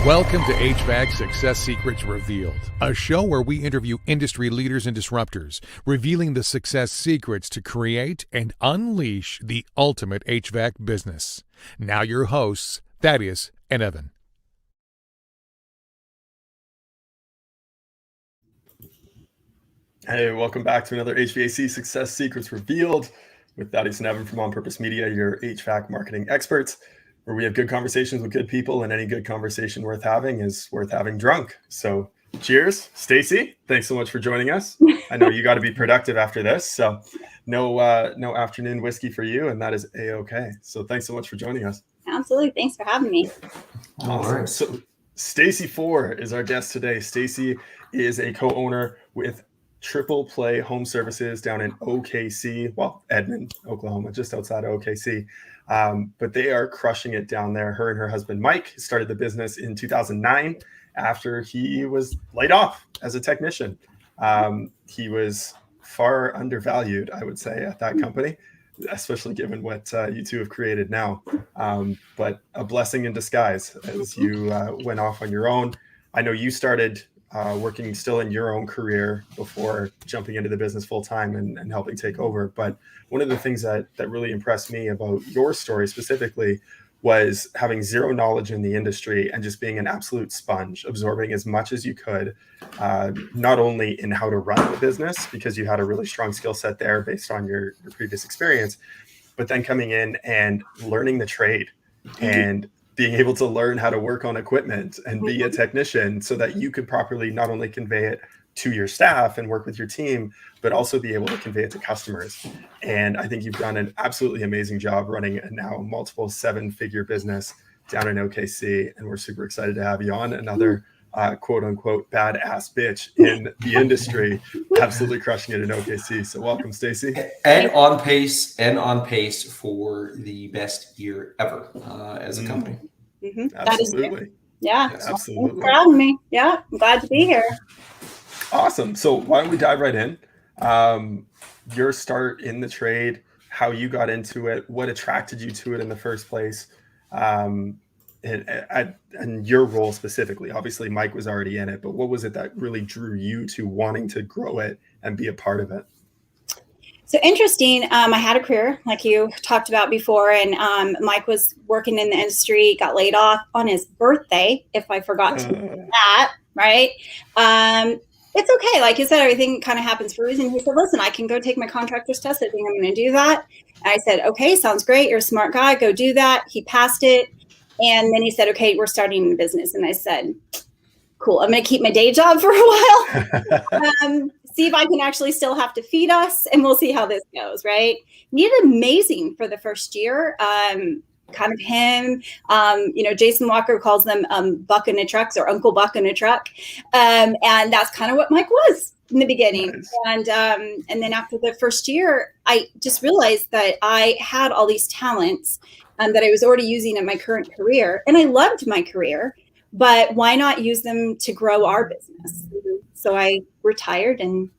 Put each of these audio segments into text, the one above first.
Welcome to HVAC Success Secrets Revealed, a show where we interview industry leaders and disruptors, revealing the success secrets to create and unleash the ultimate HVAC business. Now your hosts, Thaddeus and Evan. Hey, welcome back to another HVAC Success Secrets Revealed with Thaddeus and Evan from On Purpose Media, your HVAC marketing experts, where we have good conversations with good people, and any good conversation worth having is worth having drunk. So cheers. Stacy, thanks so much for joining us. I know you got to be productive after this, so no afternoon whiskey for you, and that is A-okay. So thanks so much for joining us. Absolutely. Thanks for having me. Awesome. So Stacy Fore is our guest today. Stacy is a co-owner with Triple Play Home Services down in OKC, well, Edmond, Oklahoma, just outside of OKC. But they are crushing it down there. Her and her husband, Mike, started the business in 2009 after he was laid off as a technician. He was far undervalued, I would say, at that company, especially given what you two have created now. But a blessing in disguise as you went off on your own. I know you started working still in your own career before jumping into the business full time and helping take over. But one of the things that really impressed me about your story specifically was having zero knowledge in the industry and just being an absolute sponge, absorbing as much as you could, not only in how to run the business, because you had a really strong skill set there based on your previous experience, but then coming in and learning the trade and being able to learn how to work on equipment and be a technician so that you could properly not only convey it to your staff and work with your team, but also be able to convey it to customers. And I think you've done an absolutely amazing job running a now multiple 7-figure business down in OKC. And we're super excited to have you on. Another quote unquote badass bitch in the industry, absolutely crushing it in OKC. So welcome, Stacy. And on pace for the best year ever as a company. Mm-hmm. Absolutely. Yeah, absolutely. Proud of me. Yeah, I'm glad to be here. Awesome. So why don't we dive right in? Your start in the trade, how you got into it, what attracted you to it in the first place, and your role specifically. Obviously, Mike was already in it, but what was it that really drew you to wanting to grow it and be a part of it? So interesting. I had a career like you talked about before, and Mike was working in the industry, got laid off on his birthday, if I forgot to do that, right? It's okay. Like you said, everything kind of happens for a reason. He said, listen, I can go take my contractor's test. I think I'm going to do that. And I said, okay, sounds great. You're a smart guy. Go do that. He passed it. And then he said, okay, we're starting a business. And I said, cool. I'm going to keep my day job for a while. See if I can actually still have to feed us, and we'll see how this goes, right? He did amazing for the first year. Kind of him, Jason Walker calls them Buck in a trucks or Uncle Buck in a truck. And that's kind of what Mike was in the beginning. Nice. And then after the first year, I just realized that I had all these talents that I was already using in my current career. And I loved my career, but why not use them to grow our business? So I retired and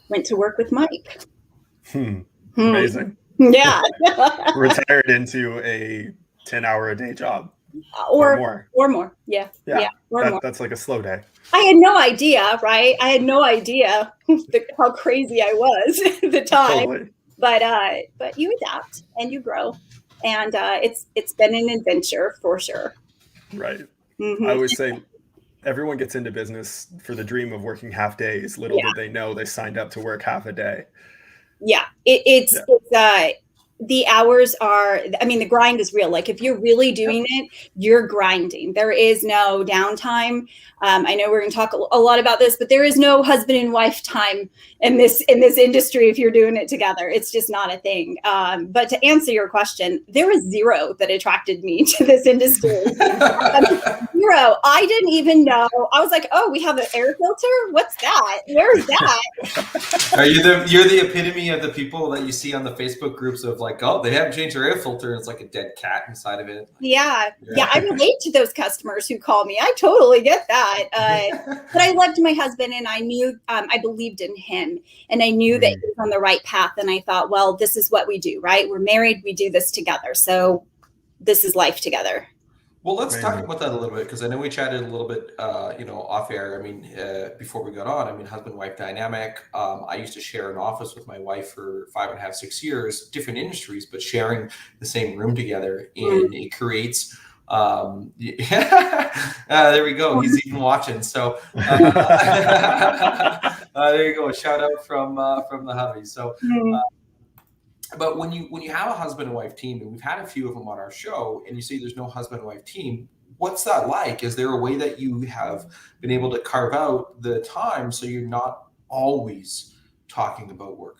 went to work with Mike. Amazing. Yeah. Retired into a 10-hour-a-day job. Or more. Yeah. More. That's like a slow day. I had no idea, right? I had no idea how crazy I was at the time. Totally. But you adapt and you grow. And it's been an adventure for sure. Right. Mm-hmm. I always say everyone gets into business for the dream of working half days. Little did they know they signed up to work half a day. Yeah, it's the hours are, the grind is real. Like if you're really doing it, you're grinding. There is no downtime. I know we're going to talk a lot about this, but there is no husband and wife time in this industry if you're doing it together. It's just not a thing. But to answer your question, there was zero that attracted me to this industry. Zero. I didn't even know. I was like, oh, we have an air filter? What's that? Where is that? Are you're the epitome of the people that you see on the Facebook groups of like, oh, they haven't changed their air filter. And it's like a dead cat inside of it. Yeah. I relate to those customers who call me. I totally get that. But I loved my husband, and I knew, I believed in him, and I knew that he was on the right path. And I thought, well, this is what we do, right? We're married. We do this together. So this is life together. Well, let's talk Amazing. about that a little bit, because I know we chatted a little bit, off air. I mean, before we got on, I mean, husband-wife dynamic. I used to share an office with my wife for 5.5, 6 years, different industries, but sharing the same room together, and it creates. There we go. He's even watching. So there you go. A shout out from the hubby. So. But when you have a husband and wife team, and we've had a few of them on our show, and you say there's no husband and wife team, what's that like? Is there a way that you have been able to carve out the time so you're not always talking about work?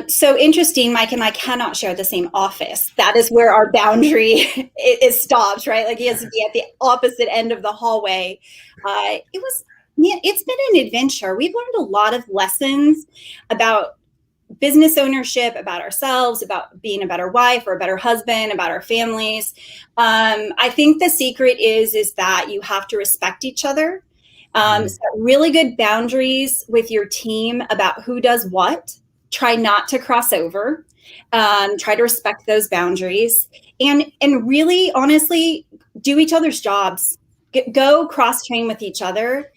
So interesting, Mike and I cannot share the same office. That is where our boundary it stops, right? Like he has to be at the opposite end of the hallway. It's been an adventure. We've learned a lot of lessons about business ownership, about ourselves, about being a better wife or a better husband, about our families. I think the secret is that you have to respect each other. Set really good boundaries with your team about who does what. Try not to cross over. Try to respect those boundaries, and really, honestly, do each other's jobs. Go cross train with each other.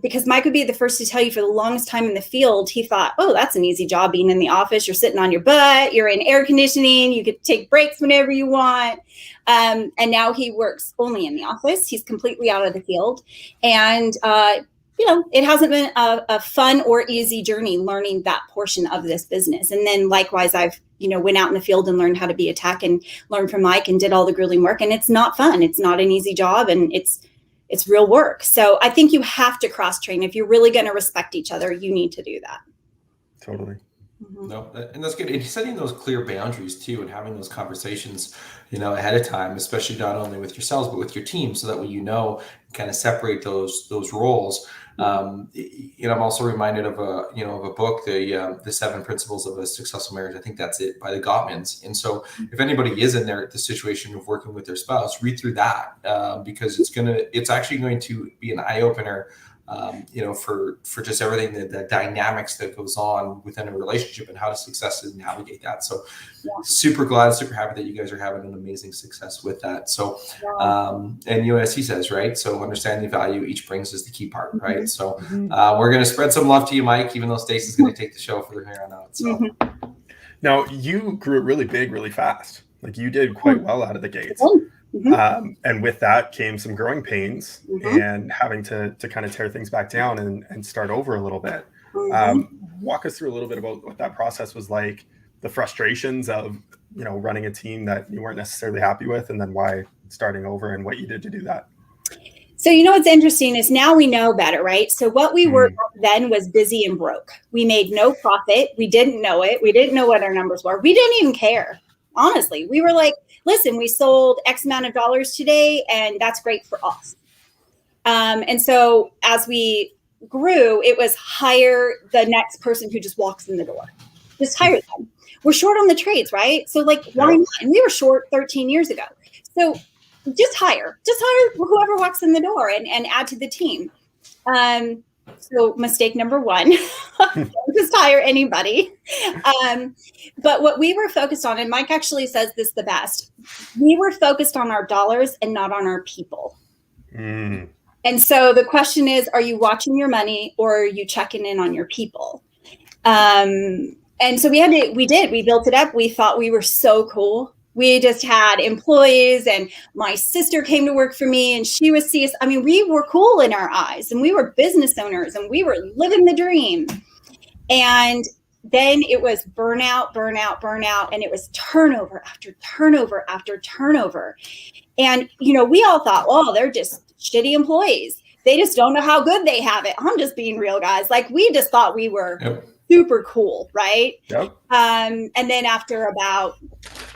Because Mike would be the first to tell you, for the longest time in the field, he thought, oh, that's an easy job being in the office. You're sitting on your butt. You're in air conditioning. You could take breaks whenever you want. And now he works only in the office. He's completely out of the field. And, it hasn't been a fun or easy journey learning that portion of this business. And then likewise, I've, went out in the field and learned how to be a tech and learned from Mike and did all the grueling work. And it's not fun. It's not an easy job. And it's real work. So I think you have to cross train. If you're really going to respect each other, you need to do that. Totally. No, and that's good. And setting those clear boundaries too, and having those conversations, ahead of time, especially not only with yourselves, but with your team, so that way, kind of separate those roles. I'm also reminded of a book, the 7 Principles of a Successful Marriage. I think that's it, by the Gottmans. And so if anybody is in the situation of working with their spouse, read through that, because it's actually going to be an eye opener, for just everything, the dynamics that goes on within a relationship and how to successfully navigate that. So super glad, super happy that you guys are having an amazing success with that. So, and as he says, right? So understanding the value each brings is the key part, right? So we're going to spread some love to you, Mike, even though Stacy's going to take the show for here on out. So now you grew really big, really fast. Like you did quite well out of the gates. And with that came some growing pains and having to kind of tear things back down and start over a little bit. Walk us through a little bit about what that process was like, the frustrations of, running a team that you weren't necessarily happy with, and then why starting over and what you did to do that. So, what's interesting is now we know better, right? So what we were then was busy and broke. We made no profit. We didn't know it. We didn't know what our numbers were. We didn't even care. Honestly, we were like, listen, we sold X amount of dollars today, and that's great for us. And so as we grew, it was hire the next person who just walks in the door. Just hire them. We're short on the trades, right? So why not? And we were short 13 years ago. So just hire whoever walks in the door and add to the team. So mistake number 1, don't just hire anybody. But what we were focused on, and Mike actually says this the best, we were focused on our dollars and not on our people. And so the question is, are you watching your money, or are you checking in on your people? And so we built it up. We thought we were so cool. We just had employees, and my sister came to work for me, and she was CS. I mean, we were cool in our eyes, and we were business owners, and we were living the dream. And then it was burnout, and it was turnover after turnover after turnover. And, we all thought, oh, they're just shitty employees. They just don't know how good they have it. I'm just being real, guys. We just thought we were super cool, right? Yep. And then after about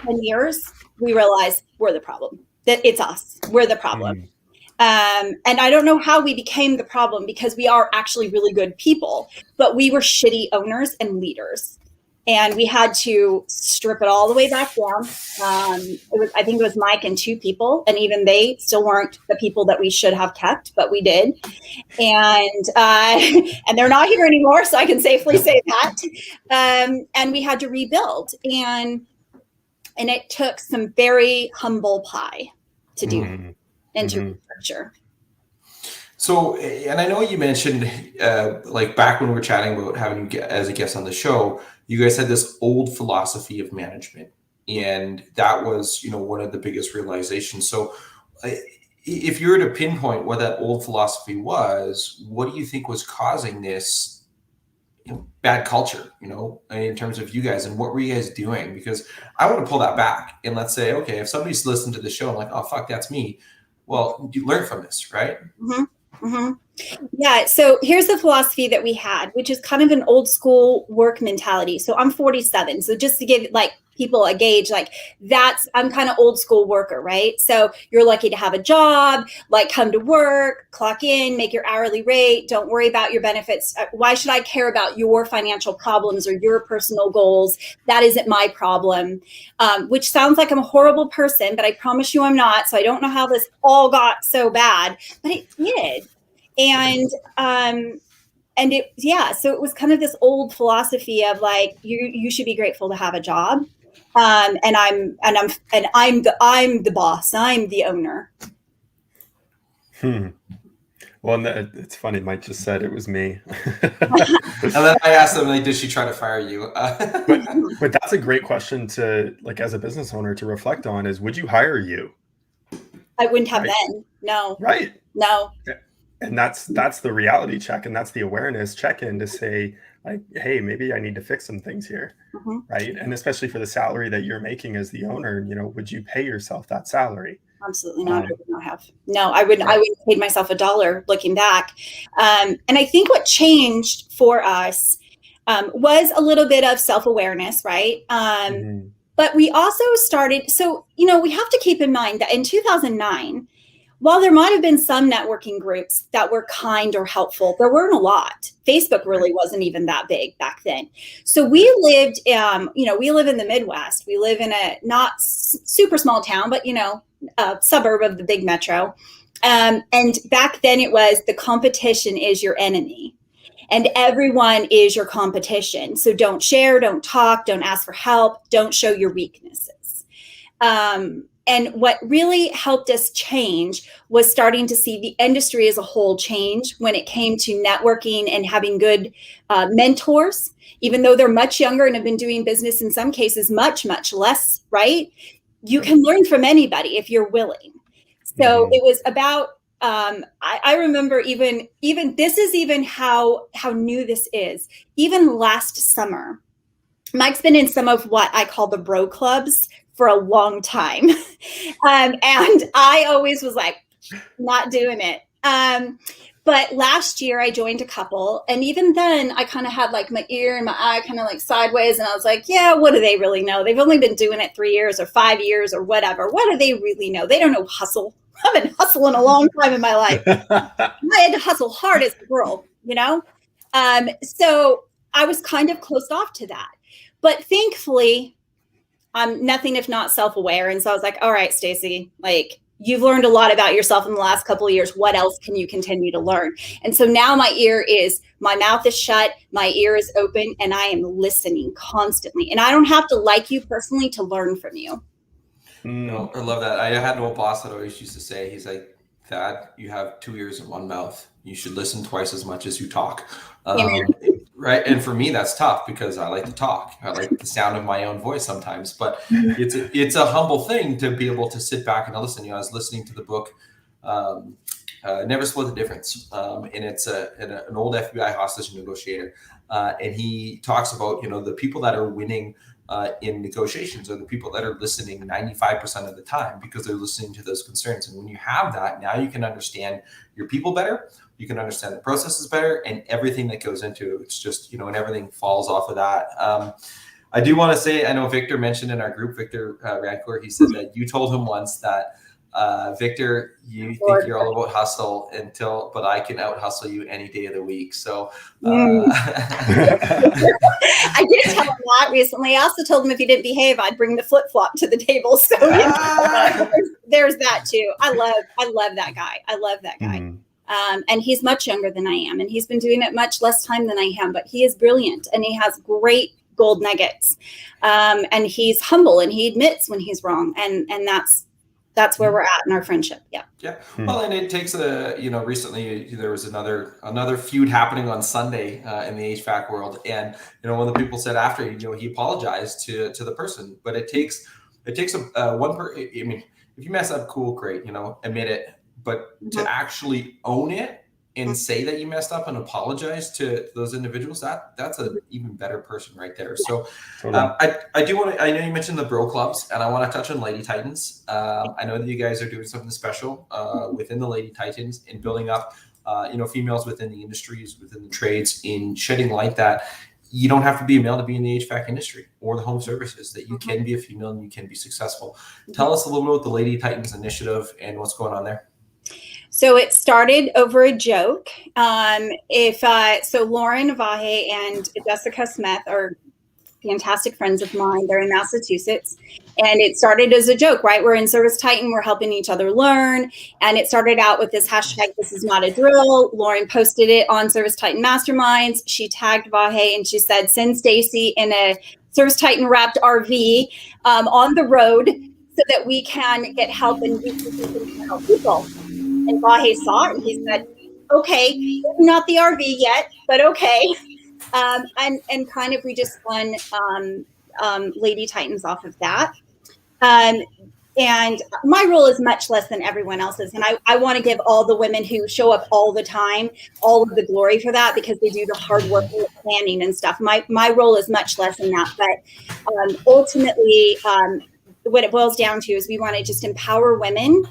10 years, we realized we're the problem. That it's us. We're the problem. And I don't know how we became the problem, because we are actually really good people, but we were shitty owners and leaders. And we had to strip it all the way back down. I think it was Mike and 2 people, and even they still weren't the people that we should have kept, but we did. And they're not here anymore, so I can safely say that. And we had to rebuild. And And it took some very humble pie to do and to restructure. So, and I know you mentioned, like back when we were chatting about having you as a guest on the show, you guys had this old philosophy of management, and that was, one of the biggest realizations. So, if you were to pinpoint what that old philosophy was, what do you think was causing this bad culture, in terms of you guys, and what were you guys doing? Because I want to pull that back and let's say, okay, if somebody's listened to the show and like, oh, fuck, that's me. Well, you learn from this, right? Yeah. So here's the philosophy that we had, which is kind of an old school work mentality. So I'm 47. So just to give people a gauge, I'm kind of old school worker, right? So you're lucky to have a job, come to work, clock in, make your hourly rate. Don't worry about your benefits. Why should I care about your financial problems or your personal goals? That isn't my problem, which sounds like I'm a horrible person, but I promise you I'm not. So I don't know how this all got so bad, but it did. So it was kind of this old philosophy of you should be grateful to have a job. And I'm the boss. I'm the owner. Well, it's funny. Mike just said it was me. And then I asked them, did she try to fire you? But that's a great question to as a business owner to reflect on is, would you hire you? I wouldn't have been. No. Right. No. And that's the reality check. And that's the awareness check-in to say, hey, maybe I need to fix some things here. Right. And especially for the salary that you're making as the owner, would you pay yourself that salary? Absolutely not. I would not have. No, I wouldn't. I wouldn't have paid myself $1 looking back. And I think what changed for us was a little bit of self-awareness, right? But we also started. So, we have to keep in mind that in 2009, while there might have been some networking groups that were kind or helpful, there weren't a lot. Facebook really wasn't even that big back then. So we lived, we live in the Midwest. We live in a not super small town, but, a suburb of the big metro. And back then it was the competition is your enemy. And everyone is your competition. So don't share, don't talk, don't ask for help, don't show your weaknesses. And what really helped us change was starting to see the industry as a whole change when it came to networking and having good mentors, even though they're much younger and have been doing business in some cases much, much less, right? You can learn from anybody if you're willing. So it was about, I remember even this is even how new this is. Even last summer, Mike's been in some of what I call the bro clubs for a long time. And I always was not doing it. But last year I joined a couple, and even then I kind of had my ear and my eye kind of sideways. And I was yeah, what do they really know? They've only been doing it 3 years or 5 years or whatever. What do they really know? They don't know hustle. I've been hustling a long time in my life. I had to hustle hard as a girl, So I was kind of closed off to that. But thankfully, I'm nothing if not self-aware. And so I was all right, Stacy, you've learned a lot about yourself in the last couple of years. What else can you continue to learn? And so now my mouth is shut, my ear is open, and I am listening constantly. And I don't have to like you personally to learn from you. No, I love that. I had an old boss that always used to say, he's like, Thad, you have 2 ears and 1 mouth. You should listen twice as much as you talk. Right. And for me, that's tough because I like to talk. I like the sound of my own voice sometimes, but it's a humble thing to be able to sit back and listen. I was listening to the book, Never Split the Difference. And it's an old FBI hostage negotiator. And he talks about, the people that are winning in negotiations are the people that are listening 95% of the time because they're listening to those concerns. And when you have that, now you can understand your people better. You can understand the processes better and everything that goes into it. It's just, and everything falls off of that. I do want to say, I know Victor mentioned in our group, Victor Rancourt, he said that you told him once that, Victor, you think you're all about hustle but I can out hustle you any day of the week. So I did tell him that recently. I also told him if he didn't behave, I'd bring the flip-flop to the table. So there's that too. I love that guy. I love that guy. And he's much younger than I am, and he's been doing it much less time than I am, but he is brilliant and he has great gold nuggets. And he's humble and he admits when he's wrong. And that's where we're at in our friendship. Yeah. Yeah. Well, and it takes recently there was another feud happening on Sunday in the HVAC world. And, one of the people said after, he apologized to the person, but it takes I mean, if you mess up, cool, great, admit it, but to actually own it and say that you messed up and apologize to those individuals, that's an even better person right there. So I do want to, I know you mentioned the bro clubs, and I want to touch on Lady Titans. I know that you guys are doing something special within the Lady Titans in building up, females within the industries, within the trades, in shedding light that you don't have to be a male to be in the HVAC industry or the home services, that you can be a female and you can be successful. Tell us a little bit about the Lady Titans initiative and what's going on there. So it started over a joke. So Lauren Vahe and Jessica Smith are fantastic friends of mine. They're in Massachusetts. And it started as a joke, right? We're in Service Titan. We're helping each other learn. And it started out with this hashtag, "This is not a drill." Lauren posted it on Service Titan Masterminds. She tagged Vahe and she said, "Send Stacy in a Service Titan wrapped RV on the road so that we can get help and we can help people." And Vahe saw it and he said, "Okay, not the RV yet, but okay." And kind of we just spun Lady Titans off of that. And my role is much less than everyone else's. And I want to give all the women who show up all the time all of the glory for that, because they do the hard work and the planning and stuff. My role is much less than that. But ultimately, what it boils down to is we want to just empower women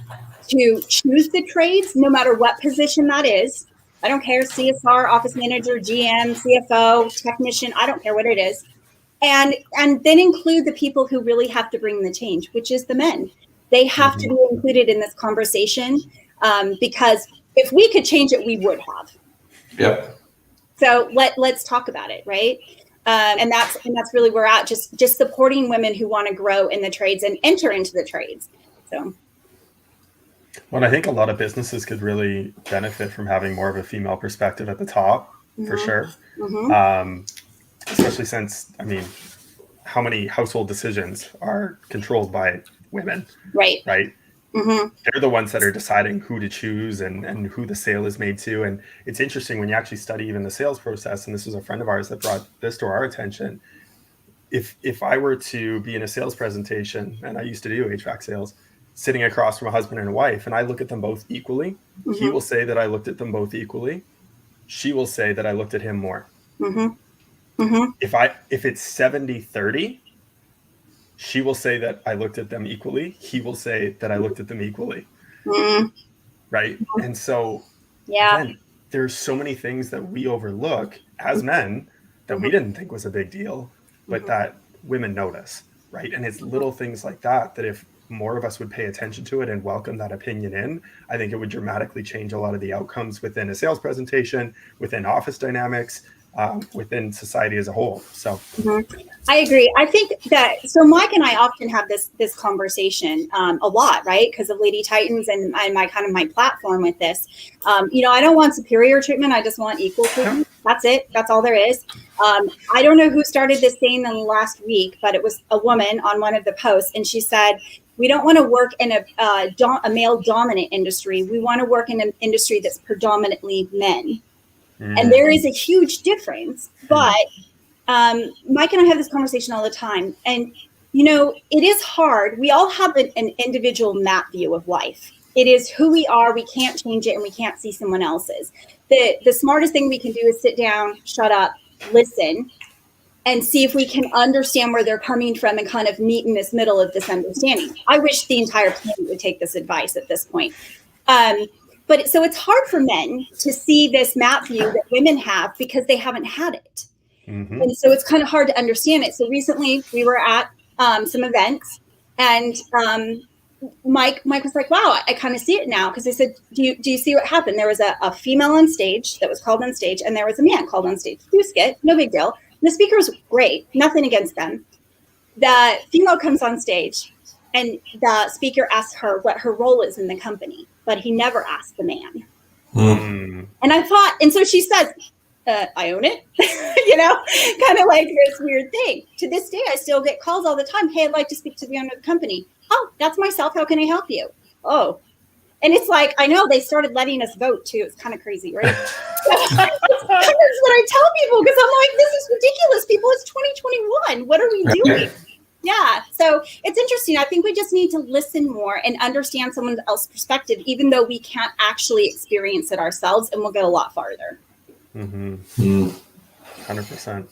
to choose the trades, no matter what position that is. I don't care, CSR, office manager, GM, CFO, technician, I don't care what it is. And then include the people who really have to bring the change, which is the men. They have to be included in this conversation because if we could change it, we would have. Yep. So let's talk about it, right? And that's really where we're at, just supporting women who want to grow in the trades and enter into the trades. So. Well, I think a lot of businesses could really benefit from having more of a female perspective at the top, for sure. Especially since, how many household decisions are controlled by women? Right. They're the ones that are deciding who to choose and who the sale is made to. And it's interesting when you actually study even the sales process, and this was a friend of ours that brought this to our attention. If I were to be in a sales presentation, and I used to do HVAC sales, sitting across from a husband and a wife, and I look at them both equally, he will say that I looked at them both equally. She will say that I looked at him more. If it's 70-30, she will say that I looked at them equally. He will say that I looked at them equally. Right. And so again, there's so many things that we overlook as men that we didn't think was a big deal, but that women notice. Right. And it's little things like that if more of us would pay attention to it and welcome that opinion in, I think it would dramatically change a lot of the outcomes within a sales presentation, within office dynamics, within society as a whole. So I agree. I think that, so Mike and I often have this conversation a lot, right? Because of Lady Titans and my platform with this. I don't want superior treatment. I just want equal treatment. That's it. That's all there is. I don't know who started this thing in the last week, but it was a woman on one of the posts, and she said, "We don't want to work in a male dominant industry. We want to work in an industry that's predominantly men." And there is a huge difference, but Mike and I have this conversation all the time. And, it is hard. We all have an individual map view of life. It is who we are. We can't change it, and we can't see someone else's. The smartest thing we can do is sit down, shut up, listen, and see if we can understand where they're coming from and kind of meet in this middle of this understanding. I wish the entire planet would take this advice at this point. But so it's hard for men to see this map view that women have because they haven't had it. And so it's kind of hard to understand it. So recently we were at some events, and Mike was like, "Wow, I kind of see it now." Because I said, do you see what happened? There was a female on stage that was called on stage, and there was a man called on stage. Do skit, no big deal. And the speaker was great, nothing against them. The female comes on stage, and the speaker asks her what her role is in the company, but he never asked the man. And I thought, and so she says, I own it, kind of like this weird thing. To this day, I still get calls all the time. Hey, I'd like to speak to the owner of the company. Oh, that's myself. How can I help you? Oh, and it's like, I know they started letting us vote too. It's kind of crazy, right? That's what I tell people, because I'm like, this is ridiculous, people. It's 2021. What are we doing? Yeah. So it's interesting. I think we just need to listen more and understand someone else's perspective, even though we can't actually experience it ourselves, and we'll get a lot farther. 100%.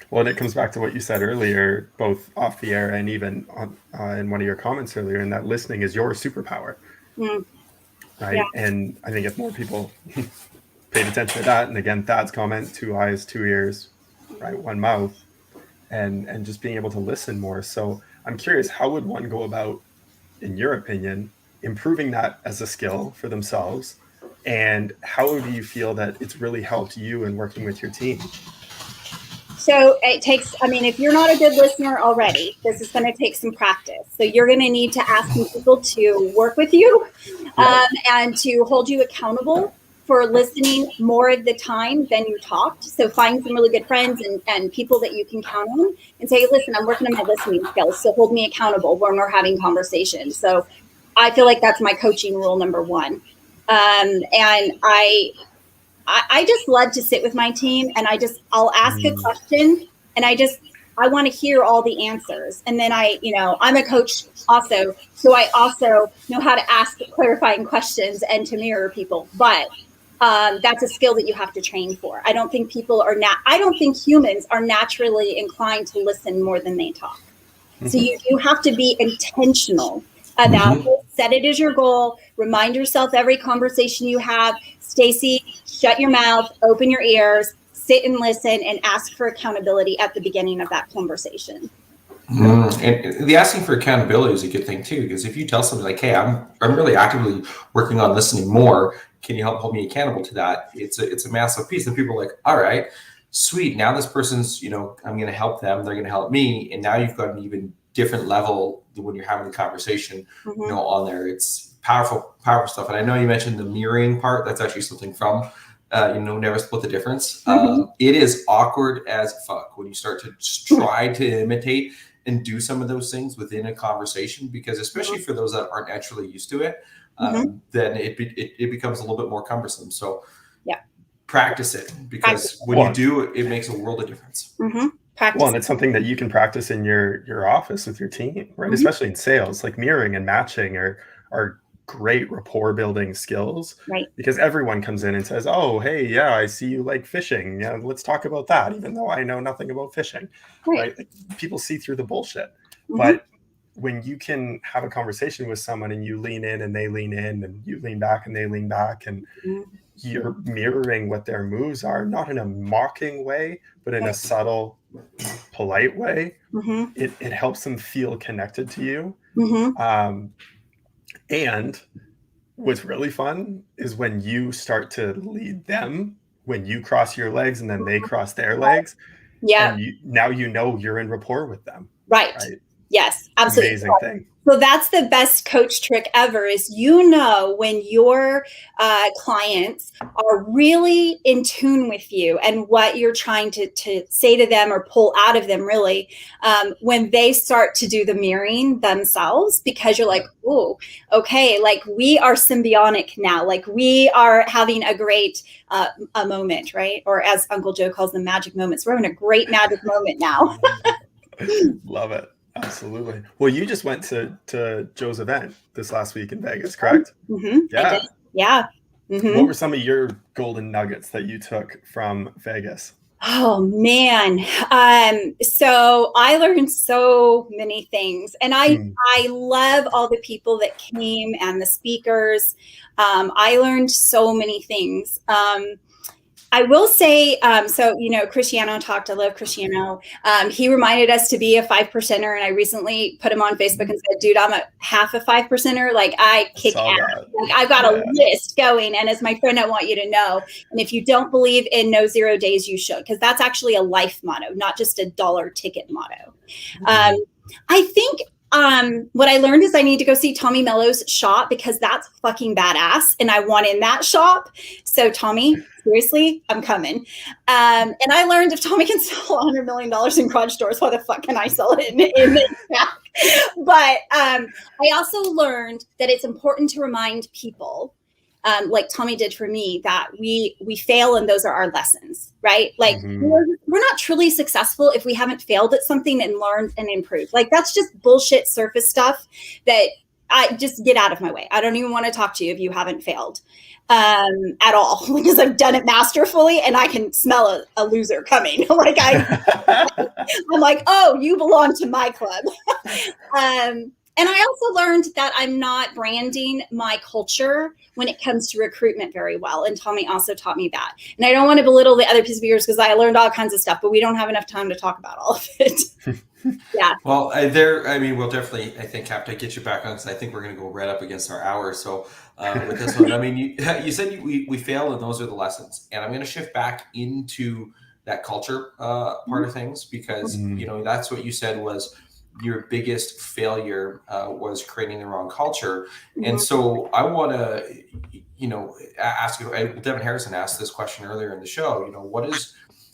Well, and it comes back to what you said earlier, both off the air and even on, in one of your comments earlier, and that listening is your superpower. Right. Yeah. And I think if more people paid attention to that, and again, Thad's comment, 2 eyes, 2 ears, right, 1 mouth, and just being able to listen more. So I'm curious, how would one go about, in your opinion, improving that as a skill for themselves? And how do you feel that it's really helped you in working with your team? So it takes, if you're not a good listener already, this is going to take some practice. So you're going to need to ask some people to work with you and to hold you accountable for listening more of the time than you talked. So find some really good friends and people that you can count on and say, listen, I'm working on my listening skills, so hold me accountable when we're having conversations. So I feel like that's my coaching rule number 1. And I just love to sit with my team, and I'll ask a question, and I want to hear all the answers. And then I'm a coach also, so I also know how to ask clarifying questions and to mirror people. But that's a skill that you have to train for. I don't think I don't think humans are naturally inclined to listen more than they talk. So you have to be intentional about it. Set it as your goal. Remind yourself every conversation you have, Stacy, shut your mouth, open your ears, sit and listen, and ask for accountability at the beginning of that conversation. And the asking for accountability is a good thing too, because if you tell somebody like, hey, I'm really actively working on listening more, can you help hold me accountable to that? It's a massive piece. And people are like, all right, sweet. Now this person's, I'm going to help them. They're going to help me. And now you've got an even different level when you're having a conversation, on there. It's powerful stuff. And I know you mentioned the mirroring part. That's actually something from, Never Split the Difference. It is awkward as fuck when you start to try to imitate and do some of those things within a conversation, because especially for those that aren't naturally used to it, then it becomes a little bit more cumbersome. So practice it, because when you do, it makes a world of difference. Practice. Well, and it's something that you can practice in your office with your team, right? Especially in sales, like mirroring and matching are great rapport building skills, right? Because everyone comes in and says, oh, hey, yeah, I see you like fishing. Yeah, let's talk about that, even though I know nothing about fishing, right? Like, people see through the bullshit. But when you can have a conversation with someone and you lean in and they lean in, and you lean back and they lean back, and you're mirroring what their moves are, not in a mocking way, but in a subtle, polite way, it helps them feel connected to you. And what's really fun is when you start to lead them, when you cross your legs and then they cross their legs. Yeah. And now you're in rapport with them. Right. Yes, absolutely. Amazing thing. So that's the best coach trick ever, is when your clients are really in tune with you and what you're trying to say to them or pull out of them, really, when they start to do the mirroring themselves, because you're like, oh, okay, like we are symbiotic now, like we are having a great a moment, right? Or as Uncle Joe calls them, magic moments. We're having a great magic moment now. Love it. Absolutely. Well, you just went to Joe's event this last week in Vegas, correct? Yeah. Yeah. What were some of your golden nuggets that you took from Vegas? Oh, man. So I learned so many things, and I love all the people that came and the speakers. I learned so many things. I will say, Cristiano talked. I love Cristiano. He reminded us to be a 5%er, and I recently put him on Facebook and said, dude, I'm a half a 5%er. Like, I kick ass. Like, I've got a list going. And as my friend, I want you to know. And if you don't believe in no 0 days, you should, because that's actually a life motto, not just a dollar ticket motto. I think what I learned is I need to go see Tommy Mello's shop because that's fucking badass. And I want in that shop. So Tommy, seriously, I'm coming. And I learned if Tommy can sell $100 million in garage doors, why the fuck can I sell it in HVAC? But I also learned that it's important to remind people, like Tommy did for me, that we fail and those are our lessons, right? Like we're not truly successful if we haven't failed at something and learned and improved. Like that's just bullshit surface stuff that I just get out of my way. I don't even want to talk to you if you haven't failed at all, because I've done it masterfully and I can smell a loser coming. Like I'm like, oh, you belong to my club. And I also learned that I'm not branding my culture when it comes to recruitment very well. And Tommy also taught me that. And I don't want to belittle the other piece of yours because I learned all kinds of stuff, but we don't have enough time to talk about all of it. Yeah. Well, we'll definitely, I think, have to get you back on because I think we're going to go right up against our hour. So with this one, I mean, you said we fail and those are the lessons. And I'm going to shift back into that culture part of things because, that's what you said was your biggest failure was creating the wrong culture. And so I want to, ask you, Devin Harrison asked this question earlier in the show,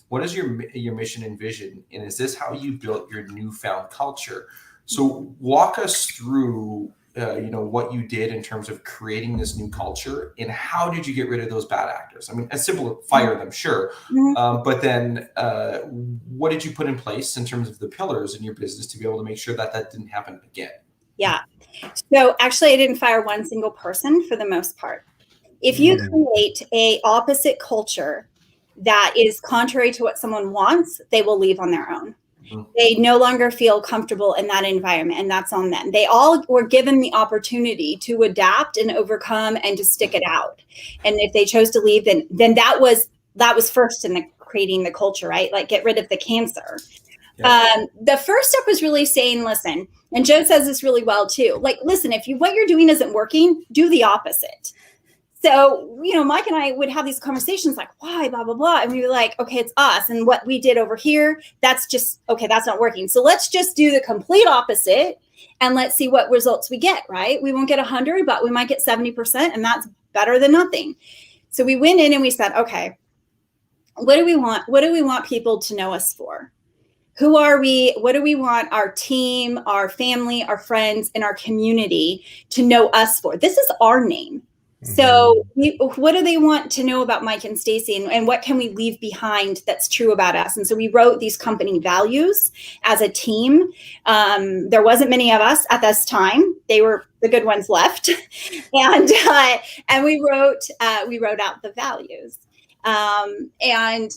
what is your mission and vision? And is this how you built your newfound culture? So walk us through, what you did in terms of creating this new culture and how did you get rid of those bad actors? I mean, as simple as fire them, sure. But then what did you put in place in terms of the pillars in your business to be able to make sure that didn't happen again? Yeah. So actually, I didn't fire one single person for the most part. If you create a opposite culture that is contrary to what someone wants, they will leave on their own. They no longer feel comfortable in that environment, and that's on them. They all were given the opportunity to adapt and overcome and to stick it out. And if they chose to leave, then that was first in creating the culture, right? Like get rid of the cancer. Yeah. The first step was really saying, listen, and Joe says this really well too. Like, listen, if what you're doing isn't working, do the opposite. So, Mike and I would have these conversations like, why, blah, blah, blah. And we were like, okay, it's us. And what we did over here, that's not working. So let's just do the complete opposite and let's see what results we get, right? We won't get 100, but we might get 70%. And that's better than nothing. So we went in and we said, okay, what do we want? What do we want people to know us for? Who are we? What do we want our team, our family, our friends, and our community to know us for? This is our name. So what do they want to know about Mike and Stacy and what can we leave behind that's true about us? And so we wrote these company values as a team. There wasn't many of us at this time. They were the good ones left. And we wrote out the values. And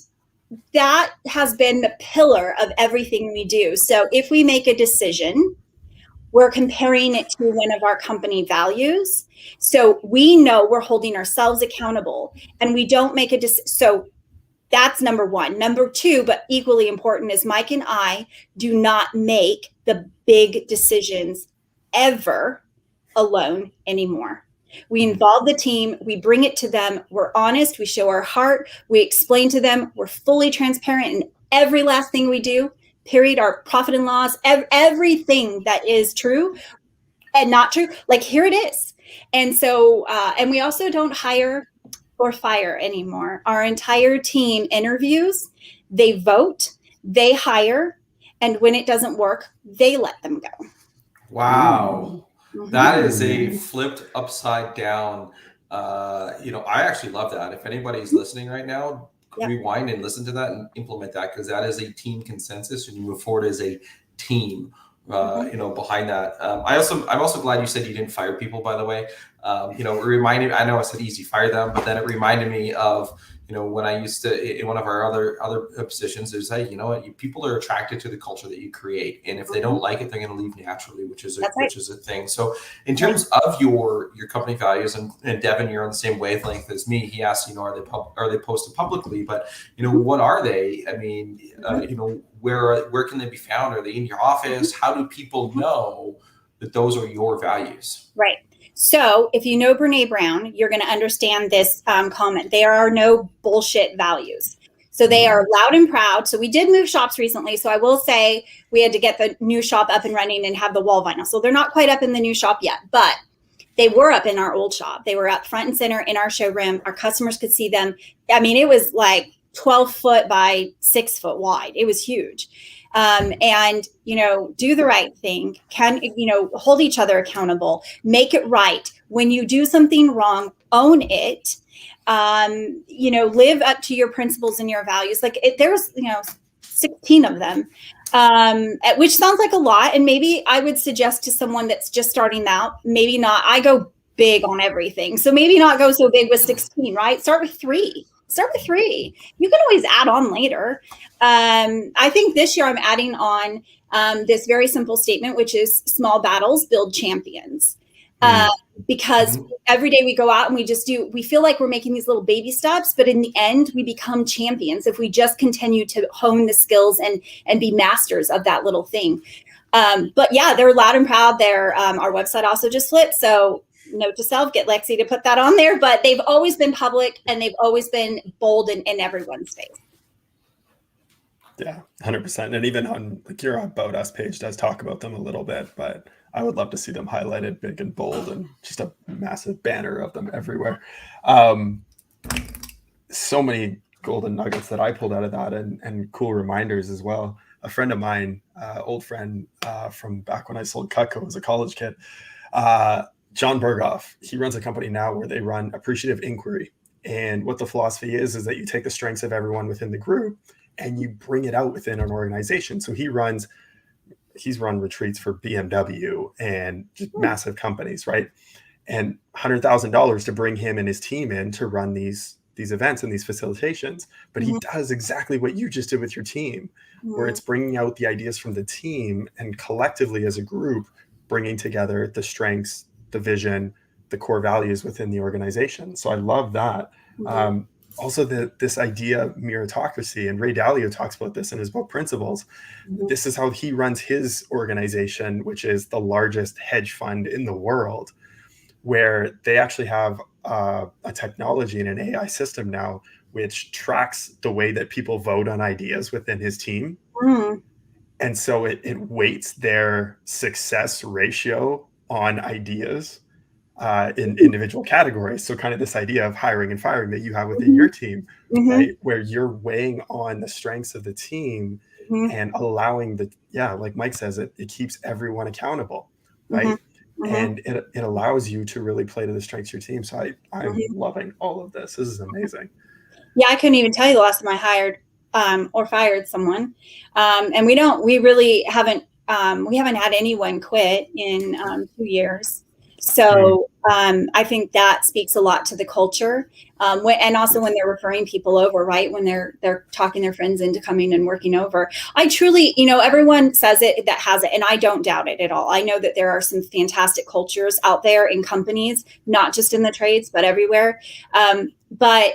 that has been the pillar of everything we do. So if we make a decision, we're comparing it to one of our company values. So we know we're holding ourselves accountable and we don't make a decision. So that's number one. Number two, but equally important, is Mike and I do not make the big decisions ever alone anymore. We involve the team. We bring it to them. We're honest. We show our heart. We explain to them. We're fully transparent in every last thing we do. Period. Our profit and loss, everything that is true and not true, like here it is. And so, and we also don't hire or fire anymore. Our entire team interviews, they vote, they hire, and when it doesn't work, they let them go. Wow. That is a flipped upside down. I actually love that. If anybody's listening right now, rewind and listen to that and implement that, because that is a team consensus and you move forward as a team behind that. I'm also glad you said you didn't fire people, by the way. It reminded, I know I said easy fire them, but then it reminded me of when I used to, in one of our other positions, is hey, you know what, people are attracted to the culture that you create, and if they don't like it, they're going to leave naturally, which is a thing. So in terms of your company values, and Devin, you're on the same wavelength as me. He asked, are they posted publicly? But what are they? I mean, where can they be found? Are they in your office? How do people know that those are your values? Right. So if you know Brene Brown, you're going to understand this comment. There are no bullshit values. So they are loud and proud. So we did move shops recently. So I will say we had to get the new shop up and running and have the wall vinyl. So they're not quite up in the new shop yet, but they were up in our old shop. They were up front and center in our showroom. Our customers could see them. I mean, it was like 12 foot by 6 foot wide. It was huge. And, do the right thing, hold each other accountable, make it right. When you do something wrong, own it, live up to your principles and your values. Like there's, 16 of them, which sounds like a lot. And maybe I would suggest to someone that's just starting out, maybe not. I go big on everything. So maybe not go so big with 16, right? Start with 3. You can always add on later. I think this year I'm adding on this very simple statement, which is small battles build champions. Because every day we go out and we feel like we're making these little baby steps, but in the end we become champions if we just continue to hone the skills and be masters of that little thing. But yeah, they're loud and proud. Our website also just flipped. So note to self, get Lexi to put that on there, but they've always been public and they've always been bold in everyone's face. Yeah, 100%. And even on your About Us page does talk about them a little bit, but I would love to see them highlighted big and bold and just a massive banner of them everywhere. So many golden nuggets that I pulled out of that and cool reminders as well. A friend of mine, old friend from back when I sold Cutco as a college kid, John Berghoff, he runs a company now where they run appreciative inquiry. And what the philosophy is that you take the strengths of everyone within the group and you bring it out within an organization. So he's run retreats for BMW and just massive companies, right? And $100,000 to bring him and his team in to run these events and these facilitations. But he does exactly what you just did with your team, where it's bringing out the ideas from the team and collectively as a group, bringing together the strengths, the vision, the core values within the organization. So I love that. Also, this idea of meritocracy, and Ray Dalio talks about this in his book Principles. This is how he runs his organization, which is the largest hedge fund in the world, where they actually have a technology and an AI system now which tracks the way that people vote on ideas within his team. And so it weights their success ratio on ideas in individual categories. So kind of this idea of hiring and firing that you have within your team, right? Where you're weighing on the strengths of the team and allowing like Mike says, it keeps everyone accountable, right? And it allows you to really play to the strengths of your team. So I'm loving all of this. This is amazing. Yeah, I couldn't even tell you the last time I hired or fired someone. And we really haven't had anyone quit in 2 years. So I think that speaks a lot to the culture. And also when they're referring people over, right? When they're talking their friends into coming and working over. I truly, everyone says it that has it, and I don't doubt it at all. I know that there are some fantastic cultures out there in companies, not just in the trades, but everywhere. But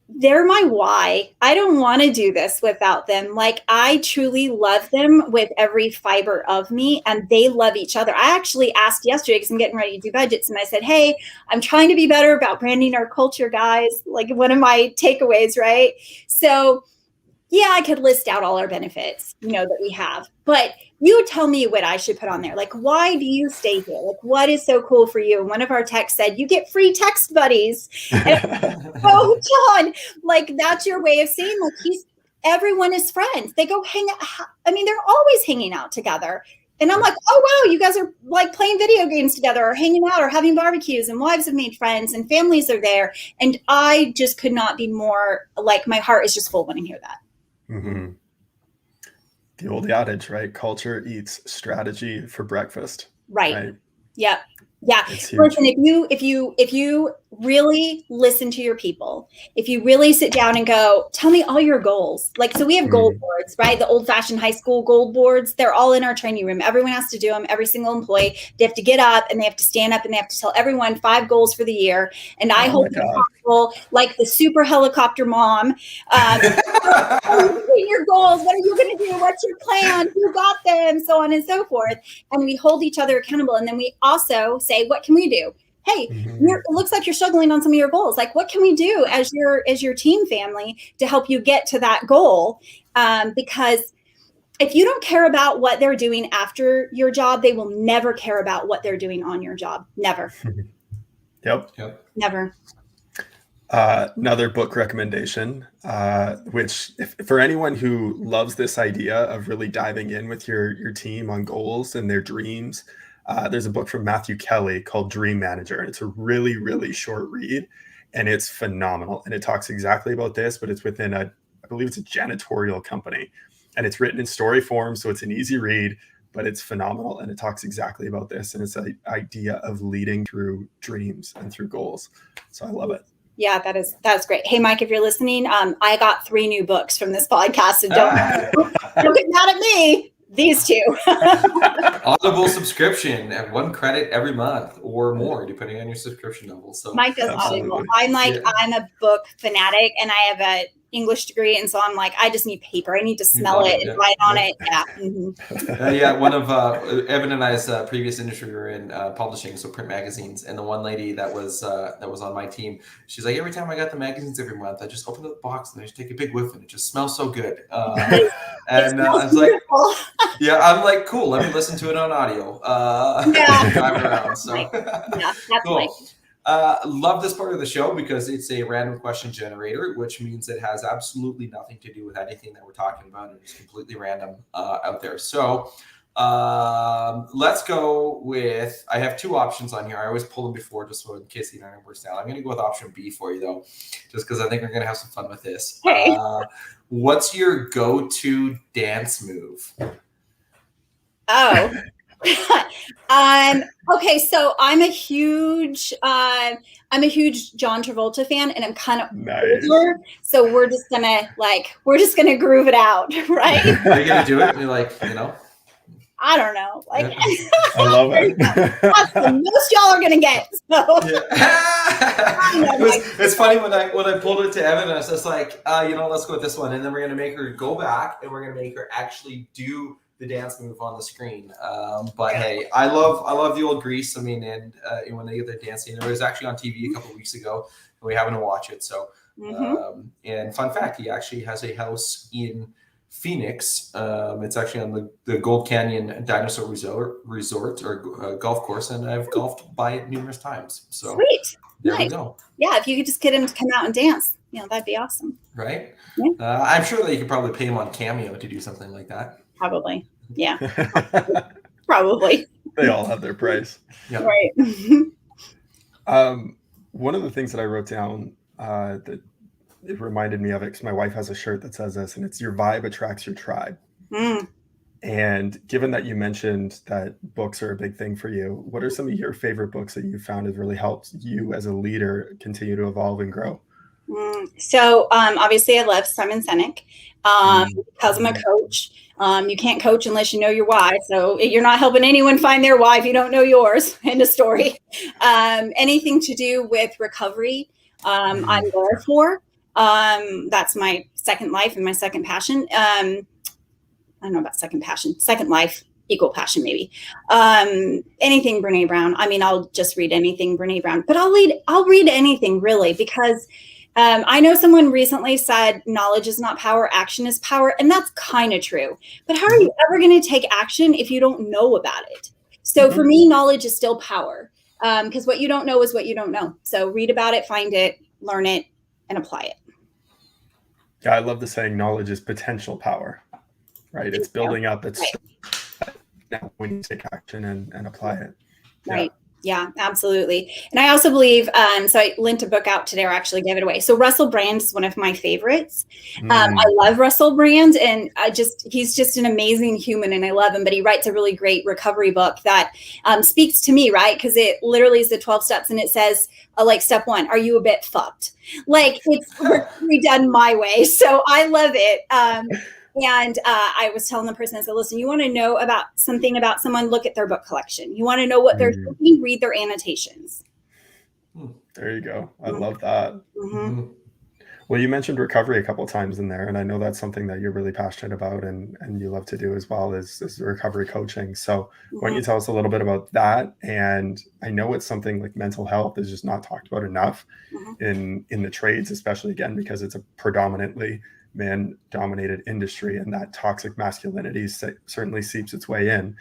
they're my why. I don't want to do this without them. Like, I truly love them with every fiber of me, and they love each other. I actually asked yesterday, because I'm getting ready to do budgets, and I said, hey, I'm trying to be better about branding our culture, guys. Like, one of my takeaways, right? So yeah, I could list out all our benefits, that we have, but you tell me what I should put on there. Like, why do you stay here? Like, what is so cool for you? And one of our techs said, you get free text buddies. And oh, John, like, that's your way of saying, like, everyone is friends. They go hang out. I mean, they're always hanging out together. And I'm like, oh, wow, you guys are like playing video games together or hanging out or having barbecues, and wives have made friends and families are there. And I just could not be more, like, my heart is just full when I hear that. Mm-hmm. The old adage, right? Culture eats strategy for breakfast. Right. Yep. Yeah. Listen, if you really listen to your people, if you really sit down and go, tell me all your goals. Like, so we have goal boards, right? The old fashioned high school goal boards, they're all in our training room. Everyone has to do them. Every single employee, they have to get up and they have to stand up and they have to tell everyone 5 goals for the year. And I hold them accountable like the super helicopter mom. Your goals, what are you going to do? What's your plan? Who got them? So on and so forth. And we hold each other accountable. And then we also say, what can we do? Hey, it looks like you're struggling on some of your goals. Like, what can we do as your team family to help you get to that goal? Because if you don't care about what they're doing after your job, they will never care about what they're doing on your job. Never. Yep. Never. Another book recommendation, which for anyone who loves this idea of really diving in with your team on goals and their dreams, there's a book from Matthew Kelly called Dream Manager, and it's a really, really short read, and it's phenomenal. And it talks exactly about this, but it's within I believe it's a janitorial company, and it's written in story form, so it's an easy read, but it's phenomenal. And it talks exactly about this, and it's the idea of leading through dreams and through goals. So I love it. Yeah, that's great. Hey, Mike, if you're listening, I got 3 new books from this podcast, so don't get mad at me. These 2. Audible subscription at 1 credit every month or more, depending on your subscription level. So Mike does Audible. I'm a book fanatic, and I have a English degree, and so I'm like, I just need paper. I need to smell it and write on it. Yeah. Mm-hmm. One of Evan and I's previous industry were in publishing, so print magazines. And the one lady that was on my team, she's like, every time I got the magazines every month, I just open up the box and I just take a big whiff, and it just smells so good. And I was like, yeah, I'm like, cool. Let me listen to it on audio. Drive around. So that's cool. Love this part of the show because it's a random question generator, which means it has absolutely nothing to do with anything that we're talking about. It's completely random out there. So let's go with, I have 2 options on here. I always pull them before just so in case you don't understand. I'm going to go with option B for you though, just because I think we're going to have some fun with this. Okay. What's your go-to dance move? Oh. Okay, so I'm a huge John Travolta fan, and I'm kind of older, so we're just gonna groove it out, right? Are you gonna do it? You're like, I don't know. Like, I love it. That's the most y'all are gonna get. So. It's funny when I pulled it to Evan, I was just like, let's go with this one, and then we're gonna make her go back, and we're gonna make her actually do the dance move on the screen. But hey, I love the old Grease. I mean, and when they get the dancing, it was actually on TV a couple of weeks ago, and we happened to watch it. So, and fun fact, he actually has a house in Phoenix. It's actually on the Gold Canyon Dinosaur Resort or golf course, and I've golfed by it numerous times. So sweet, there we go. Yeah, if you could just get him to come out and dance, that'd be awesome. Right? Yeah. I'm sure that you could probably pay him on Cameo to do something like that. Probably. Yeah. Probably. They all have their price. Yep. Right. One of the things that I wrote down that it reminded me of it, because my wife has a shirt that says this, and it's your vibe attracts your tribe. And given that you mentioned that books are a big thing for you, what are some of your favorite books that you found have really helped you as a leader continue to evolve and grow? So obviously I love Simon Sinek because I'm a coach. You can't coach unless you know your why. So you're not helping anyone find their why if you don't know yours. End of story. Anything to do with recovery, I'm there for. That's my second life and my second passion. I don't know about second life, equal passion, maybe. Anything Brene Brown. I mean, I'll just read anything Brene Brown, but I'll read anything really, because I know someone recently said knowledge is not power, action is power. And that's kind of true. But how are you ever going to take action if you don't know about it? So for me, knowledge is still power, because what you don't know is what you don't know. So read about it, find it, learn it, and apply it. Yeah, I love the saying knowledge is potential power, right? It's building up. It's now when you take action and apply it. Right. Yeah, absolutely. And I also believe, so I lent a book out today, or actually gave it away. So Russell Brand is one of my favorites. I love Russell Brand, and he's just an amazing human, and I love him, but he writes a really great recovery book that speaks to me, right? Because it literally is the 12 steps, and it says, like, step 1, are you a bit fucked? Like, it's redone my way. So I love it. And I was telling the person, I said, listen, you want to know about something about someone, look at their book collection. You want to know what they're thinking, read their annotations. There you go. I love that. Well, you mentioned recovery a couple of times in there, and I know that's something that you're really passionate about and you love to do as well is recovery coaching. So why don't you tell us a little bit about that? And I know it's something like mental health is just not talked about enough in the trades, especially again, because it's a predominantly man-dominated industry, and that toxic masculinity certainly seeps its way in.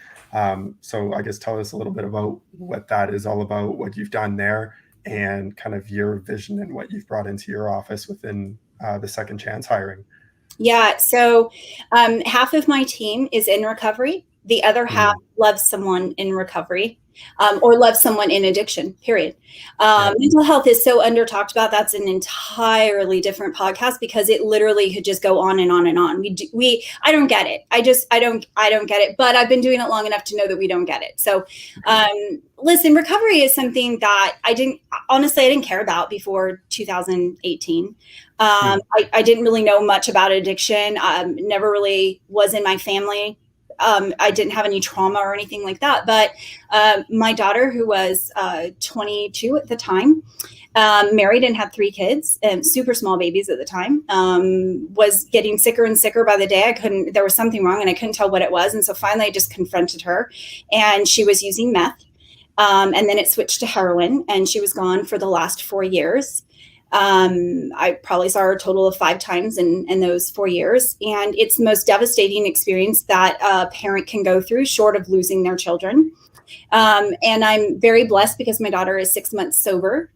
So I guess tell us a little bit about what that is all about, what you've done there, and kind of your vision and what you've brought into your office within the second chance hiring. Yeah. So half of my team is in recovery. The other half loves someone in recovery or loves someone in addiction, period. Mental health is so under talked about. That's an entirely different podcast because it literally could just go on and on and on. I don't get it. I don't get it, but I've been doing it long enough to know that we don't get it. So listen, recovery is something that I didn't care about before 2018. I didn't really know much about addiction. Never really was in my family. I didn't have any trauma or anything like that. But my daughter, who was 22 at the time, married and had 3 kids, super small babies at the time, was getting sicker and sicker by the day. There was something wrong and I couldn't tell what it was. And so finally I just confronted her, and she was using meth. And then it switched to heroin, and she was gone for the last 4 years. I probably saw her a total of 5 times in those 4 years. And it's the most devastating experience that a parent can go through, short of losing their children. And I'm very blessed because my daughter is 6 months sober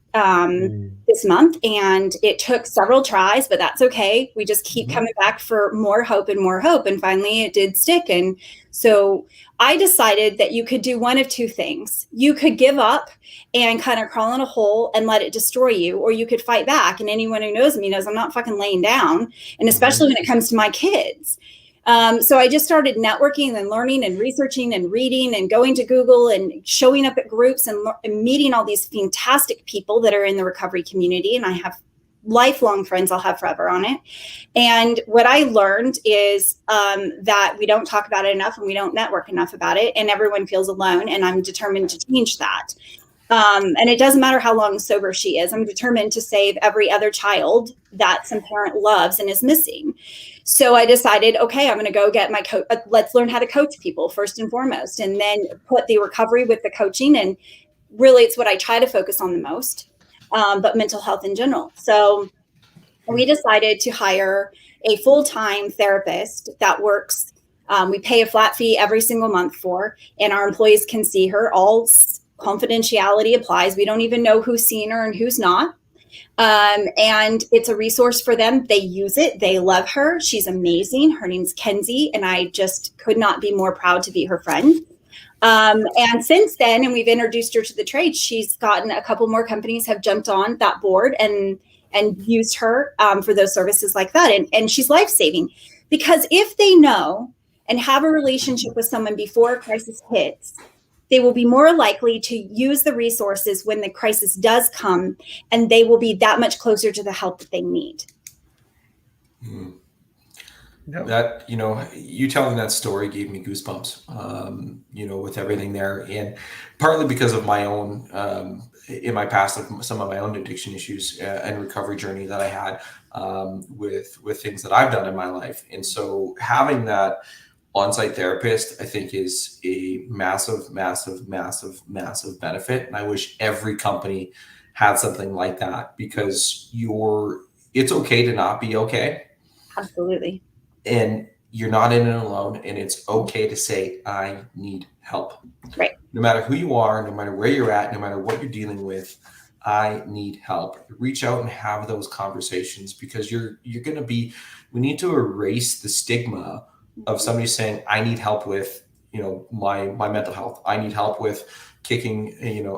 this month, and it took several tries, but that's okay. We just keep coming back for more hope. And finally it did stick. And so I decided that you could do one of 2 things. You could give up and kind of crawl in a hole and let it destroy you, or you could fight back. And anyone who knows me knows I'm not fucking laying down. And especially when it comes to my kids. So I just started networking and learning and researching and reading and going to Google and showing up at groups and meeting all these fantastic people that are in the recovery community. And I have lifelong friends I'll have forever on it. And what I learned is that we don't talk about it enough and we don't network enough about it, and everyone feels alone. And I'm determined to change that. And it doesn't matter how long sober she is. I'm determined to save every other child that some parent loves and is missing. So I decided, okay, I'm going to go get my coach. Let's learn how to coach people first and foremost, and then put the recovery with the coaching. And really, it's what I try to focus on the most, but mental health in general. So we decided to hire a full-time therapist that works. We pay a flat fee every single month for, and our employees can see her. All confidentiality applies. We don't even know who's seeing her and who's not. And it's a resource for them. They use it. They love her. She's amazing. Her name's Kenzie, and I just could not be more proud to be her friend. And since then, and we've introduced her to the trade, she's gotten a couple more companies have jumped on that board and used her for those services like that. And she's life-saving, because if they know and have a relationship with someone before a crisis hits, they will be more likely to use the resources when the crisis does come, and they will be that much closer to the help that they need. That, you telling that story gave me goosebumps, with everything there. And partly because of my own, in my past, some of my own addiction issues and recovery journey that I had with things that I've done in my life. And so having that on-site therapist, I think, is a massive, massive, massive, massive benefit. And I wish every company had something like that, because it's okay to not be okay. Absolutely. And you're not in it alone. And it's okay to say, I need help. Right. No matter who you are, no matter where you're at, no matter what you're dealing with, I need help. Reach out and have those conversations, because we need to erase the stigma of somebody saying, I need help with, my mental health. I need help with kicking,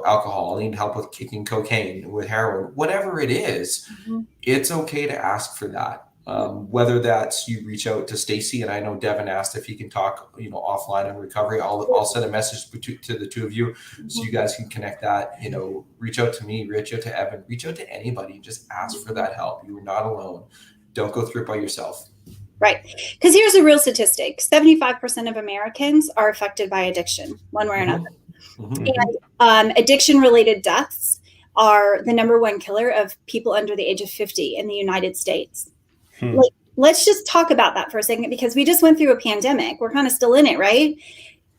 alcohol. I need help with kicking cocaine, with heroin, whatever it is. It's okay to ask for that. Whether that's you reach out to Stacy, and I know Devin asked if he can talk, offline on recovery. I'll send a message to the 2 of you so you guys can connect that. Reach out to me, reach out to Evan, reach out to anybody. Just ask for that help. You are not alone. Don't go through it by yourself. Right. Because here's a real statistic. 75% of Americans are affected by addiction, one way or another. And addiction-related deaths are the number one killer of people under the age of 50 in the United States. Hmm. Like, let's just talk about that for a second, because we just went through a pandemic. We're kind of still in it, right?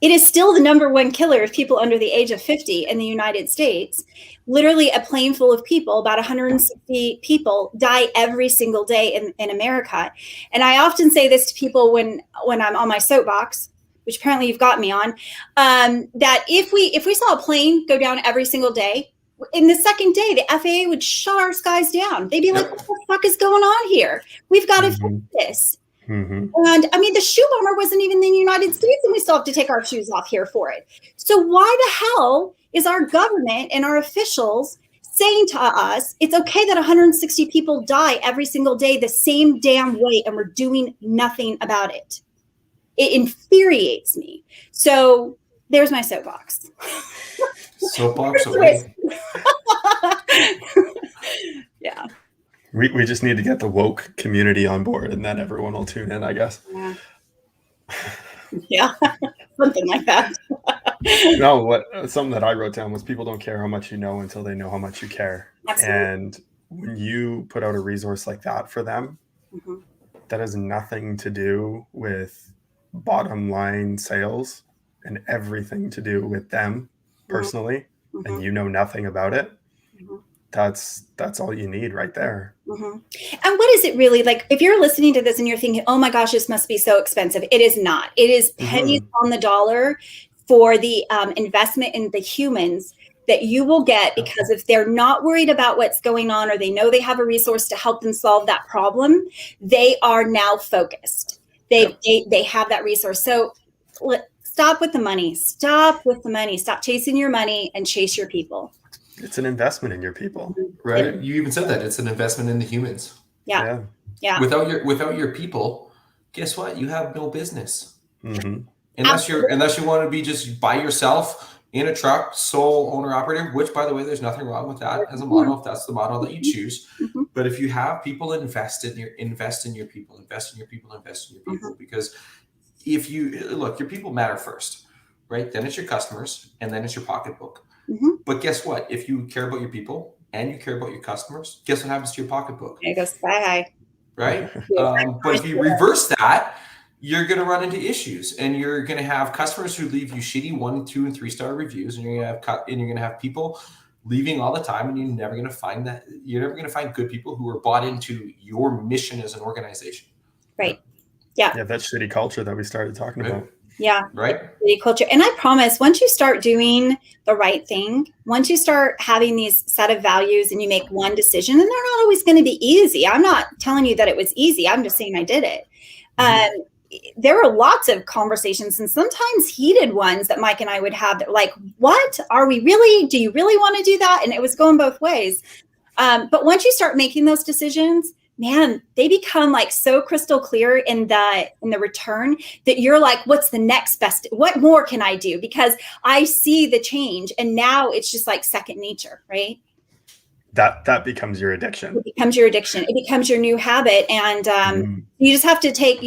It is still the number one killer of people under the age of 50 in the United States. Literally a plane full of people, about 160 people die every single day in America. And I often say this to people when I'm on my soapbox, which apparently you've got me on, that if we saw a plane go down every single day, in the second day, the FAA would shut our skies down. They'd be like, what the fuck is going on here? We've got to fix this. Mm-hmm. And I mean, the shoe bomber wasn't even in the United States, and we still have to take our shoes off here for it. So why the hell is our government and our officials saying to us, it's okay that 160 people die every single day the same damn way, and we're doing nothing about it? It infuriates me. So there's my soapbox. Soapbox away. Yeah. We just need to get the woke community on board, and then everyone will tune in, I guess. Yeah. Something like that. No, something that I wrote down was people don't care how much you know until they know how much you care. Absolutely. And when you put out a resource like that for them, that has nothing to do with bottom line sales and everything to do with them personally, and you know nothing about it. That's all you need right there. And what is it really like? If you're listening to this and you're thinking, oh my gosh, this must be so expensive. It is not. It is pennies on the dollar for the investment in the humans that you will get, because if they're not worried about what's going on, or they know they have a resource to help them solve that problem, they are now focused. They have that resource. So stop with the money. Stop with the money. Stop chasing your money and chase your people. It's an investment in your people. Right. You even said that it's an investment in the humans. Yeah. Without your people, guess what? You have no business. Unless you want to be just by yourself in a truck, sole owner operator, which, by the way, there's nothing wrong with that as a model, if that's the model that you choose. But if you have people, invest in your people, because if you look, your people matter first, right? Then it's your customers, and then it's your pocketbook. But guess what? If you care about your people and you care about your customers, guess what happens to your pocketbook? It goes bye. Right? But if you reverse that, you're going to run into issues, and you're going to have customers who leave you shitty 1, 2, and 3-star reviews, and you're going to have people leaving all the time, and you're never going to find good people who are bought into your mission as an organization. Right. Yeah. Yeah, that shitty culture that we started talking about. Yeah. Right. Culture. And I promise, once you start doing the right thing, once you start having these set of values and you make one decision, and they're not always going to be easy. I'm not telling you that it was easy. I'm just saying I did it. There were lots of conversations, and sometimes heated ones, that Mike and I would have, that were like, what are we really, do you really want to do that? And it was going both ways. But once you start making those decisions, man, they become like so crystal clear in the return that you're like, what's the next best? What more can I do? Because I see the change, and now it's just like second nature, right? That becomes your addiction. It becomes your addiction. It becomes your new habit, and you just have to take,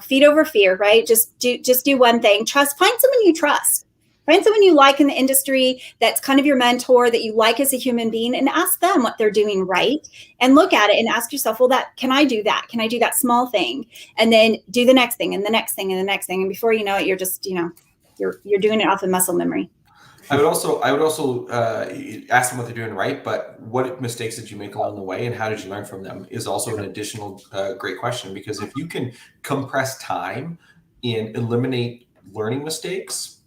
feet over fear, right? Just do one thing. Find someone you trust. Find someone you like in the industry that's kind of your mentor, that you like as a human being, and ask them what they're doing right, and look at it and ask yourself, well, can I do that? Can I do that small thing? And then do the next thing and the next thing and the next thing. And before you know it, you're just, you're doing it off of muscle memory. I would also ask them what they're doing right, but what mistakes did you make along the way, and how did you learn from them is also an additional great question, because if you can compress time and eliminate learning mistakes,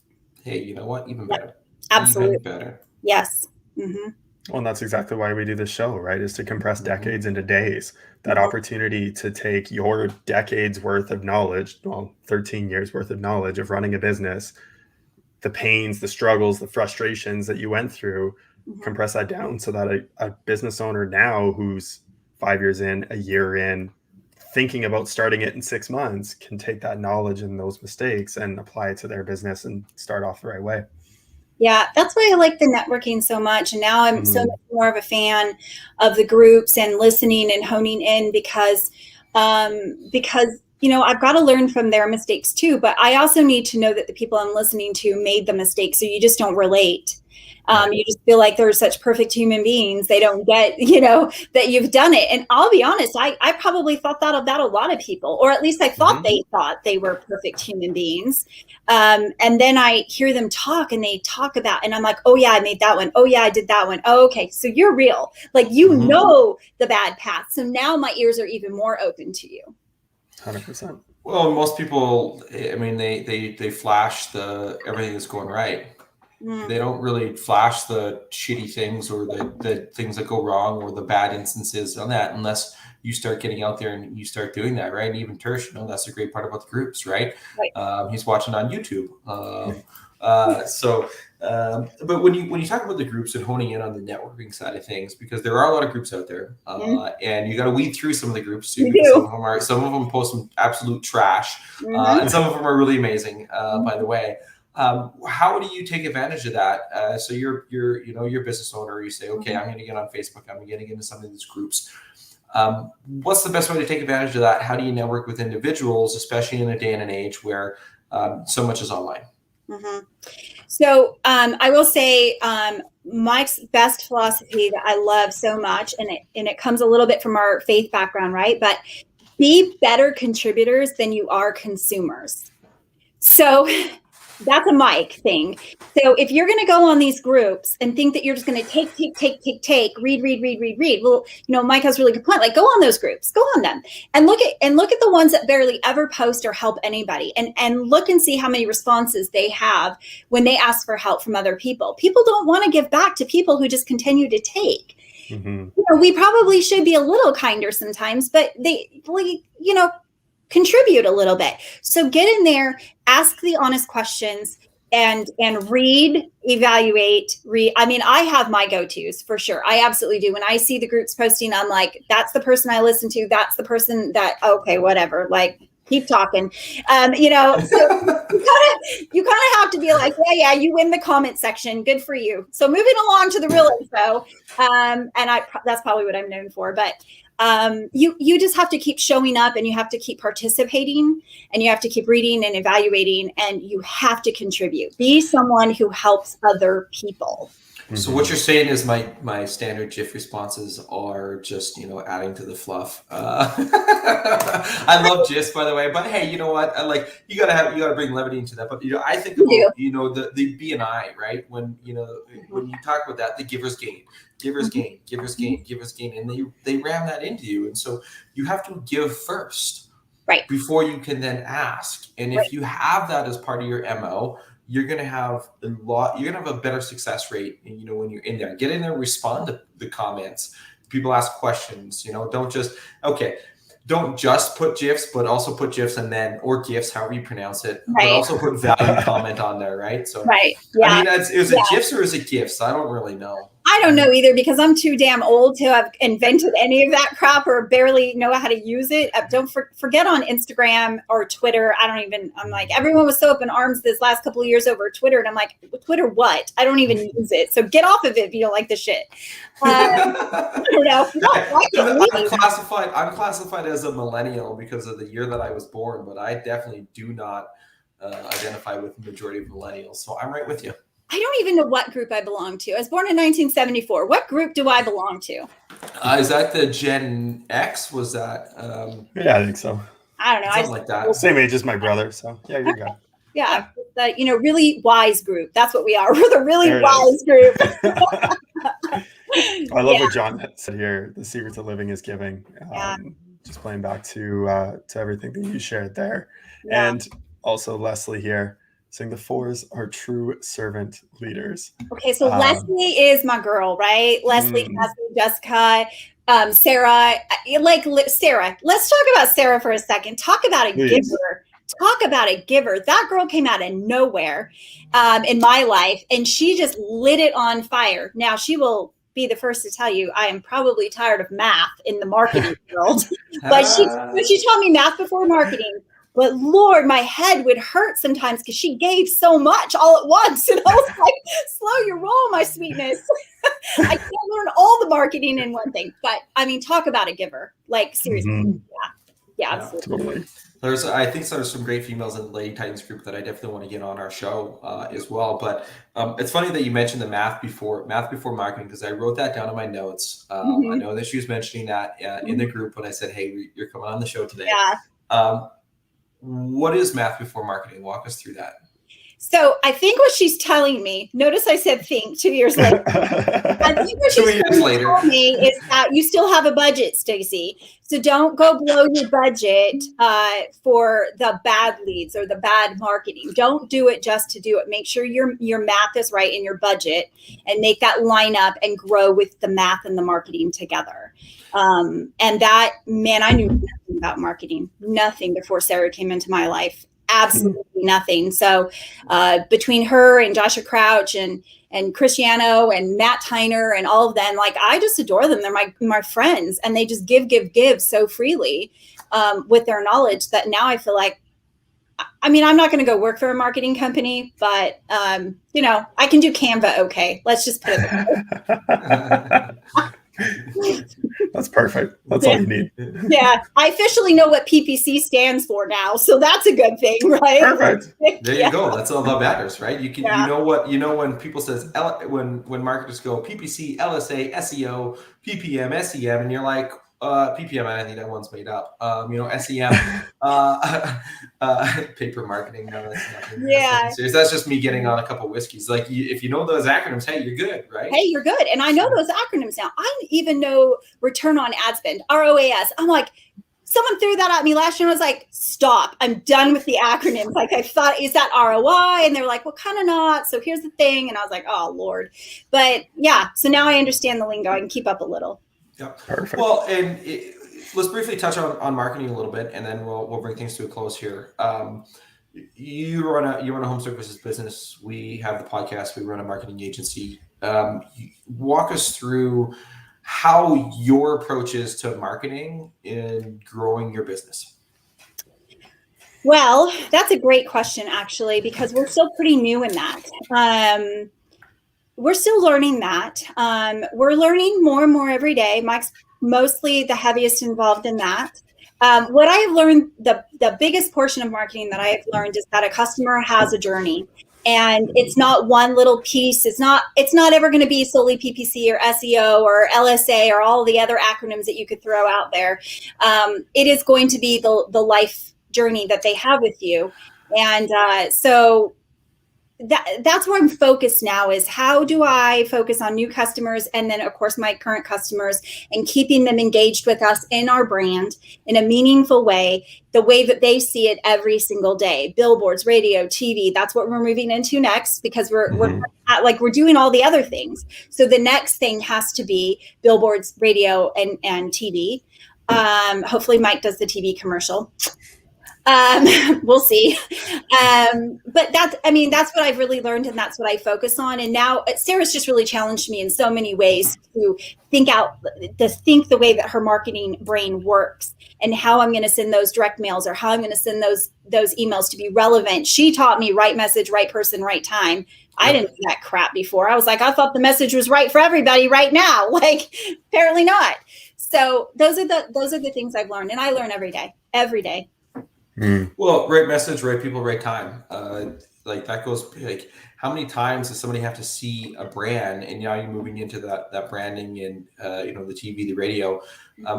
hey, you know what? Even better. Absolutely. Even better. Yes. Well, and that's exactly why we do this show, right? Is to compress decades into days. That opportunity to take your decades worth of knowledge, 13 years worth of knowledge of running a business, the pains, the struggles, the frustrations that you went through, compress that down so that a business owner now who's 5 years in, a year in, thinking about starting it in 6 months, can take that knowledge and those mistakes and apply it to their business and start off the right way. Yeah, that's why I like the networking so much. And now I'm so much more of a fan of the groups and listening and honing in, because I've got to learn from their mistakes too, but I also need to know that the people I'm listening to made the mistake, so you just don't relate. You just feel like they're such perfect human beings. They don't get, that you've done it. And I'll be honest, I probably thought that about a lot of people, or at least I thought they thought they were perfect human beings. And then I hear them talk and they talk about, and I'm like, oh yeah, I made that one. Oh yeah, I did that one. Oh, okay. So you're real. Like, know the bad path. So now my ears are even more open to you. 100%. Well, most people, I mean, they flash the everything that's going right. They don't really flash the shitty things or the things that go wrong or the bad instances on that, unless you start getting out there and you start doing that, right? And even Tersh, that's a great part about the groups, right? He's watching on YouTube. But when you talk about the groups and honing in on the networking side of things, because there are a lot of groups out there, and you got to weed through some of the groups too. Because some of them post some absolute trash, and some of them are really amazing. By the way, how do you take advantage of that? So you're a business owner. You say, okay, I'm going to get on Facebook. I'm going to get into some of these groups. What's the best way to take advantage of that? How do you network with individuals, especially in a day and an age where so much is online? So I will say Mike's best philosophy that I love so much, and it comes a little bit from our faith background, right? But be better contributors than you are consumers. So that's a Mike thing. So if you're going to go on these groups and think that you're just going to take, read. Well, Mike has a really good point. Like, go on those groups, go on them and look at the ones that barely ever post or help anybody, and look and see how many responses they have when they ask for help from other people. People don't want to give back to people who just continue to take. We probably should be a little kinder sometimes, but they, contribute a little bit. So get in there, ask the honest questions, and read, evaluate, I mean, I have my go-tos for sure. I absolutely do. When I see the groups posting, I'm like, that's the person I listen to. That's the person that, okay, whatever. Like, keep talking. So you kind of have to be like, yeah, you win the comment section. Good for you. So moving along to the real info. And that's probably what I'm known for, but you just have to keep showing up, and you have to keep participating, and you have to keep reading and evaluating, and you have to contribute. Be someone who helps other people. So what you're saying is my standard GIF responses are just, adding to the fluff. I love GIFs, by the way, but hey, you know what? You gotta bring levity into that. But I think about the B&I, right? When you talk about that, the giver's gain, and they ram that into you, and so you have to give first, right, before you can then ask. And if you have that as part of your MO, you're going to have a better success rate. And, when you're in there, get in there, respond to the comments. People ask questions, don't just put GIFs, but also put GIFs or GIFs, however you pronounce it, right. But also put value comment on there. Right. So, right. Yeah. I mean, is it GIFs or is it GIFs? I don't really know. I don't know either, because I'm too damn old to have invented any of that crap or barely know how to use it. Don't forget on Instagram or Twitter. I'm like, everyone was so up in arms this last couple of years over Twitter. And I'm like, Twitter what? I don't even use it. So get off of it if you don't like the shit. I'm classified as a millennial because of the year that I was born, but I definitely do not identify with the majority of millennials. So I'm right with you. I don't even know what group I belong to. I was born in 1974. What group do I belong to? Is that the Gen X? Was that? Yeah, I think so. I don't know. Something like that. Same age as my brother. So yeah, you're good. Yeah, the really wise group. That's what we are. We're the really wise group. I love what John said here. The secret to living is giving. Just playing back to everything that you shared there, and also Leslie here. Saying the Fores are true servant leaders. Okay, so Leslie is my girl, right? Leslie, Jessica, Sarah. Sarah. Let's talk about Sarah for a second. Talk about a giver. Talk about a giver. That girl came out of nowhere in my life, and she just lit it on fire. Now, she will be the first to tell you I am probably tired of math in the marketing world. But she taught me math before marketing. But Lord, my head would hurt sometimes because she gave so much all at once. And I was like, slow your roll, my sweetness. I can't learn all the marketing in one thing. But I mean, talk about a giver. Like, seriously. Yeah, Yeah. absolutely. Totally. I think there's some great females in the Lady Titans group that I definitely want to get on our show as well. But it's funny that you mentioned the math before marketing, because I wrote that down in my notes. I know that she was mentioning that in the group when I said, "Hey, you're coming on the show today." Yeah. What is math before marketing? Walk us through that. So I think what she's telling me, notice I said think 2 years later. I think what she's telling me is that you still have a budget, Stacy. So don't go blow your budget for the bad leads or the bad marketing. Don't do it just to do it. Make sure your math is right in your budget and make that line up and grow with the math and the marketing together. And that, man, I knew nothing about marketing, nothing before Sarah came into my life. Absolutely nothing. So between her and Joshua Crouch and Cristiano and Matt Tyner and all of them, like, I just adore them. They're my friends, and they just give so freely with their knowledge that now I feel like, I mean, I'm not going to go work for a marketing company, but I can do Canva. Okay. Let's just put it there. That's perfect. That's all you need. Yeah. I officially know what PPC stands for now. So that's a good thing, right? Perfect. There you go. That's all that matters, right? You can, when people says, when marketers go PPC, LSA, SEO, PPM, SEM, and you're like, PPM, I think that one's made up. SEM, paper marketing. No, that's nothing. Yeah. That's just me getting on a couple whiskeys. Like, if you know those acronyms, hey, you're good, right? Hey, you're good. And I know those acronyms now. I even know return on ad spend, ROAS. I'm like, someone threw that at me last year and I was like, stop, I'm done with the acronyms. Like, I thought, is that ROI? And they're like, well, kind of not. So here's the thing. And I was like, oh, Lord. But yeah, so now I understand the lingo. I can keep up a little. Yeah. Perfect. Well, and let's briefly touch on marketing a little bit, and then we'll bring things to a close here. You run a home services business. We have the podcast. We run a marketing agency. Walk us through how your approach is to marketing in growing your business. Well, that's a great question, actually, because we're still pretty new in that. We're still learning that. We're learning more and more every day. Mike's mostly the heaviest involved in that. What I have learned, the biggest portion of marketing that I have learned is that a customer has a journey, and it's not one little piece. It's not ever going to be solely PPC or SEO or LSA or all the other acronyms that you could throw out there. It is going to be the life journey that they have with you. And so that's where I'm focused now, is how do I focus on new customers and then, of course, my current customers, and keeping them engaged with us in our brand in a meaningful way, the way that they see it every single day. Billboards, radio, TV, that's what we're moving into next, because we're doing all the other things. So the next thing has to be billboards, radio, and TV. Hopefully Mike does the TV commercial. We'll see. But that's what I've really learned, and that's what I focus on. And now Sarah's just really challenged me in so many ways to think the way that her marketing brain works, and how I'm going to send those direct mails, or how I'm going to send those emails to be relevant. She taught me right message, right person, right time. I didn't do that crap before. I was like, I thought the message was right for everybody right now. Like, apparently not. So those are the things I've learned, and I learn every day. Well, right message, right people, right time. Like, that goes, like, how many times does somebody have to see a brand, and now you're moving into that branding and the TV, the radio.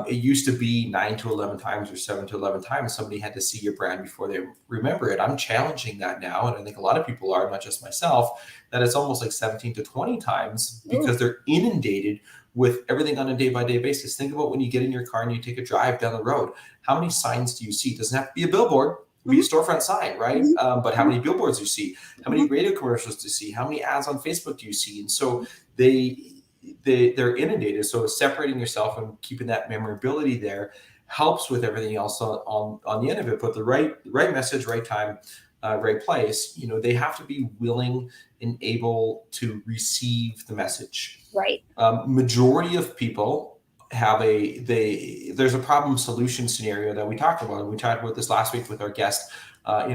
It used to be 9 to 11 times or 7 to 11 times somebody had to see your brand before they remember it. I'm challenging that now, and I think a lot of people are, not just myself, that it's almost like 17 to 20 times, because they're inundated with everything on a day-by-day basis. Think about when you get in your car and you take a drive down the road. How many signs do you see? It doesn't have to be a billboard. It can be a storefront sign, right? But how many billboards do you see? How many radio commercials do you see? How many ads on Facebook do you see? And so they're inundated. So separating yourself and keeping that memorability there helps with everything else on the end of it. But the right message, right time, right place, they have to be willing and able to receive the message. Right. Majority of people have there's a problem solution scenario that we talked about. And we talked about this last week with our guest,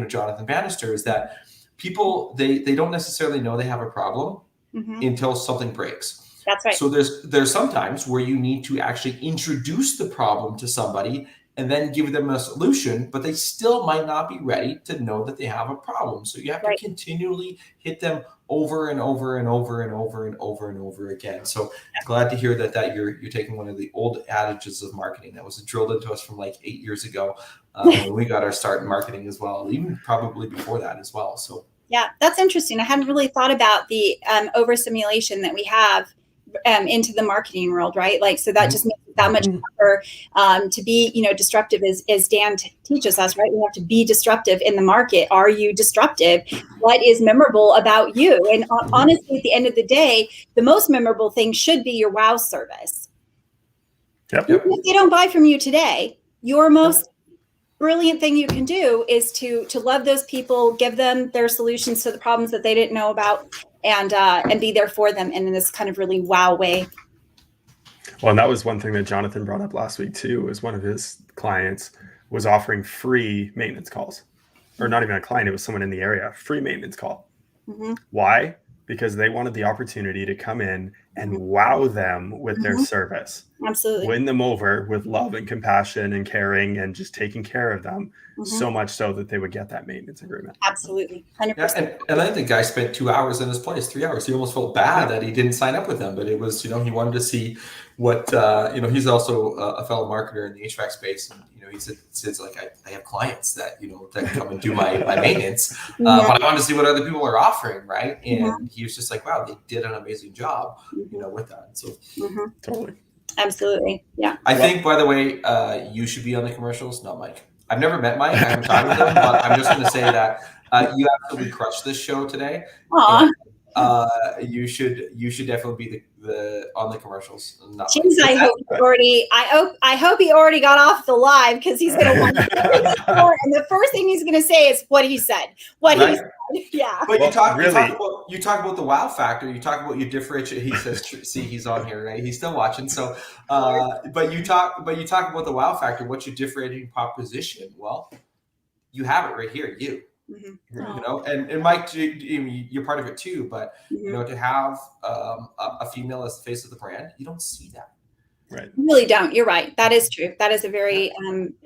Jonathan Bannister, is that people, they don't necessarily know they have a problem until something breaks. That's right. So there's sometimes where you need to actually introduce the problem to somebody, and then give them a solution, but they still might not be ready to know that they have a problem. So you have to continually hit them over and over and over and over and over and over again. So glad to hear that you're taking one of the old adages of marketing that was drilled into us from like 8 years ago when we got our start in marketing as well, even probably before that as well. So yeah, that's interesting. I hadn't really thought about the overstimulation that we have into the marketing world, right? Like, so that just makes it that much tougher to be, disruptive as Dan teaches us, right? We have to be disruptive in the market. Are you disruptive? What is memorable about you? And honestly, at the end of the day, the most memorable thing should be your wow service. Yep. Even if they don't buy from you today, your most brilliant thing you can do is to love those people, give them their solutions to the problems that they didn't know about, and be there for them in this kind of really wow way. Well, and that was one thing that Jonathan brought up last week too, was one of his clients was offering free maintenance calls, or not even a client, it was someone in the area, free maintenance call. Mm-hmm. Why? Because they wanted the opportunity to come in and wow them with their service. Absolutely. Win them over with love and compassion and caring and just taking care of them, so much so that they would get that maintenance agreement. Absolutely. 100%. Yeah, and I think the guy spent 2 hours in his place, 3 hours. He almost felt bad that he didn't sign up with them, but it was, he wanted to see what, he's also a fellow marketer in the HVAC space. And, he says like, I have clients that, that come and do my maintenance, but I wanted to see what other people are offering. Right. And he was just like, wow, they did an amazing job, with that. So totally. Absolutely. Yeah. I think, by the way, you should be on the commercials, not Mike. I've never met Mike. I haven't talked with him, but I'm just going to say that you absolutely crushed this show today. You should definitely be the on the commercials. Jeez, I hope he already got off the live, because he's going to want to. And the first thing he's going to say is what he said. He said. Yeah. But you talk about the wow factor. You talk about your differentiate. He says, see, he's on here, right? He's still watching. So, but you talk about the wow factor. What's your differentiating proposition? Well, you have it right here. And Mike, you're part of it too. But to have a female as the face of the brand, you don't see that. Right. You really don't. You're right. That is true. That is a very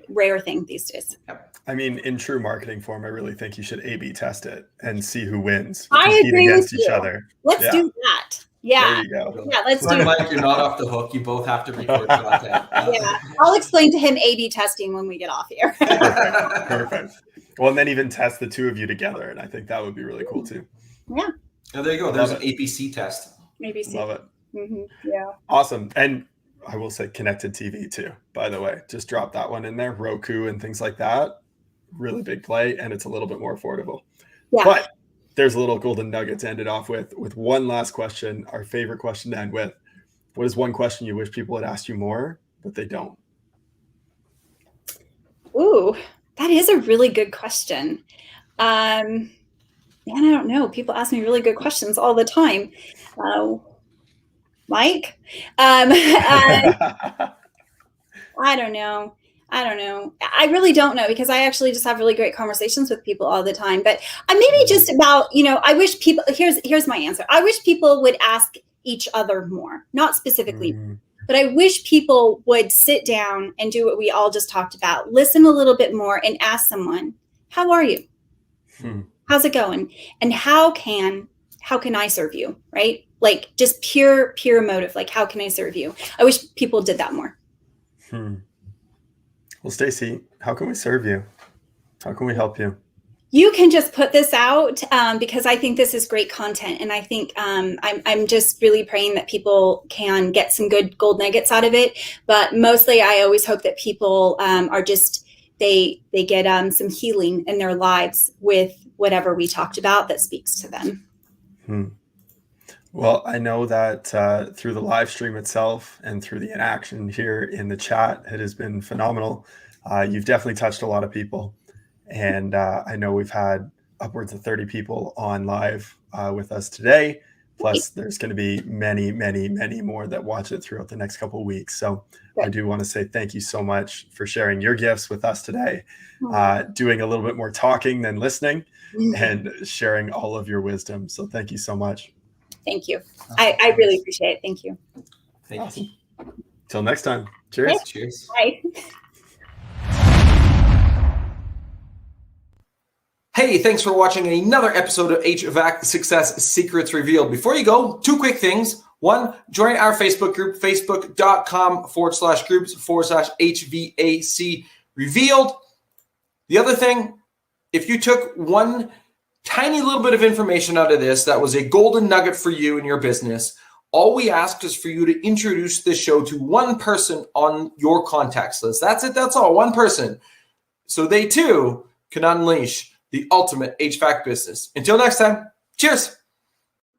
rare thing these days. I mean, in true marketing form, I really think you should A/B test it and see who wins. I agree against with each you. other. Let's do that. Yeah. There you go. Yeah, let's do it. Mike, you're not off the hook. You both have to record content. Yeah. I'll explain to him A/B testing when we get off here. Perfect. Well, and then even test the two of you together. And I think that would be really cool too. Yeah. Oh, there you go. There's an APC test. ABC. Love it. Yeah. Awesome. And I will say connected TV too, by the way. Just drop that one in there. Roku and things like that. Really big play, and it's a little bit more affordable. Yeah. But there's a little golden nugget to end it off with one last question, our favorite question to end with. What is one question you wish people had asked you more, but they don't? Ooh, that is a really good question. Man, I don't know. People ask me really good questions all the time. Mike? I don't know. I really don't know, because I actually just have really great conversations with people all the time. But maybe just about, I wish people, here's my answer. I wish people would ask each other more, not specifically, but I wish people would sit down and do what we all just talked about. Listen a little bit more and ask someone, how are you? How's it going? And how can I serve you? Right? Like just pure motive. Like, how can I serve you? I wish people did that more. Well, Stacy, how can we serve you? How can we help you? You can just put this out because I think this is great content. And I think I'm just really praying that people can get some good gold nuggets out of it. But mostly I always hope that people are just, they get some healing in their lives with whatever we talked about that speaks to them. Well, I know that through the live stream itself and through the interaction here in the chat, it has been phenomenal. You've definitely touched a lot of people. And I know we've had upwards of 30 people on live with us today. Plus, there's going to be many, many, many more that watch it throughout the next couple of weeks. So I do want to say thank you so much for sharing your gifts with us today, doing a little bit more talking than listening, and sharing all of your wisdom. So thank you so much. Thank you. I really appreciate it. Thank you. Thank you. Till next time. Cheers. Cheers. Bye. Hey, thanks for watching another episode of HVAC Success Secrets Revealed. Before you go, 2 quick things. 1, join our Facebook group, facebook.com/groups/HVAC Revealed. The other thing, if you took one tiny little bit of information out of this that was a golden nugget for you in your business, all we ask is for you to introduce this show to one person on your contacts list. That's it. That's all. One person. So they too can unleash the ultimate HVAC business. Until next time, cheers.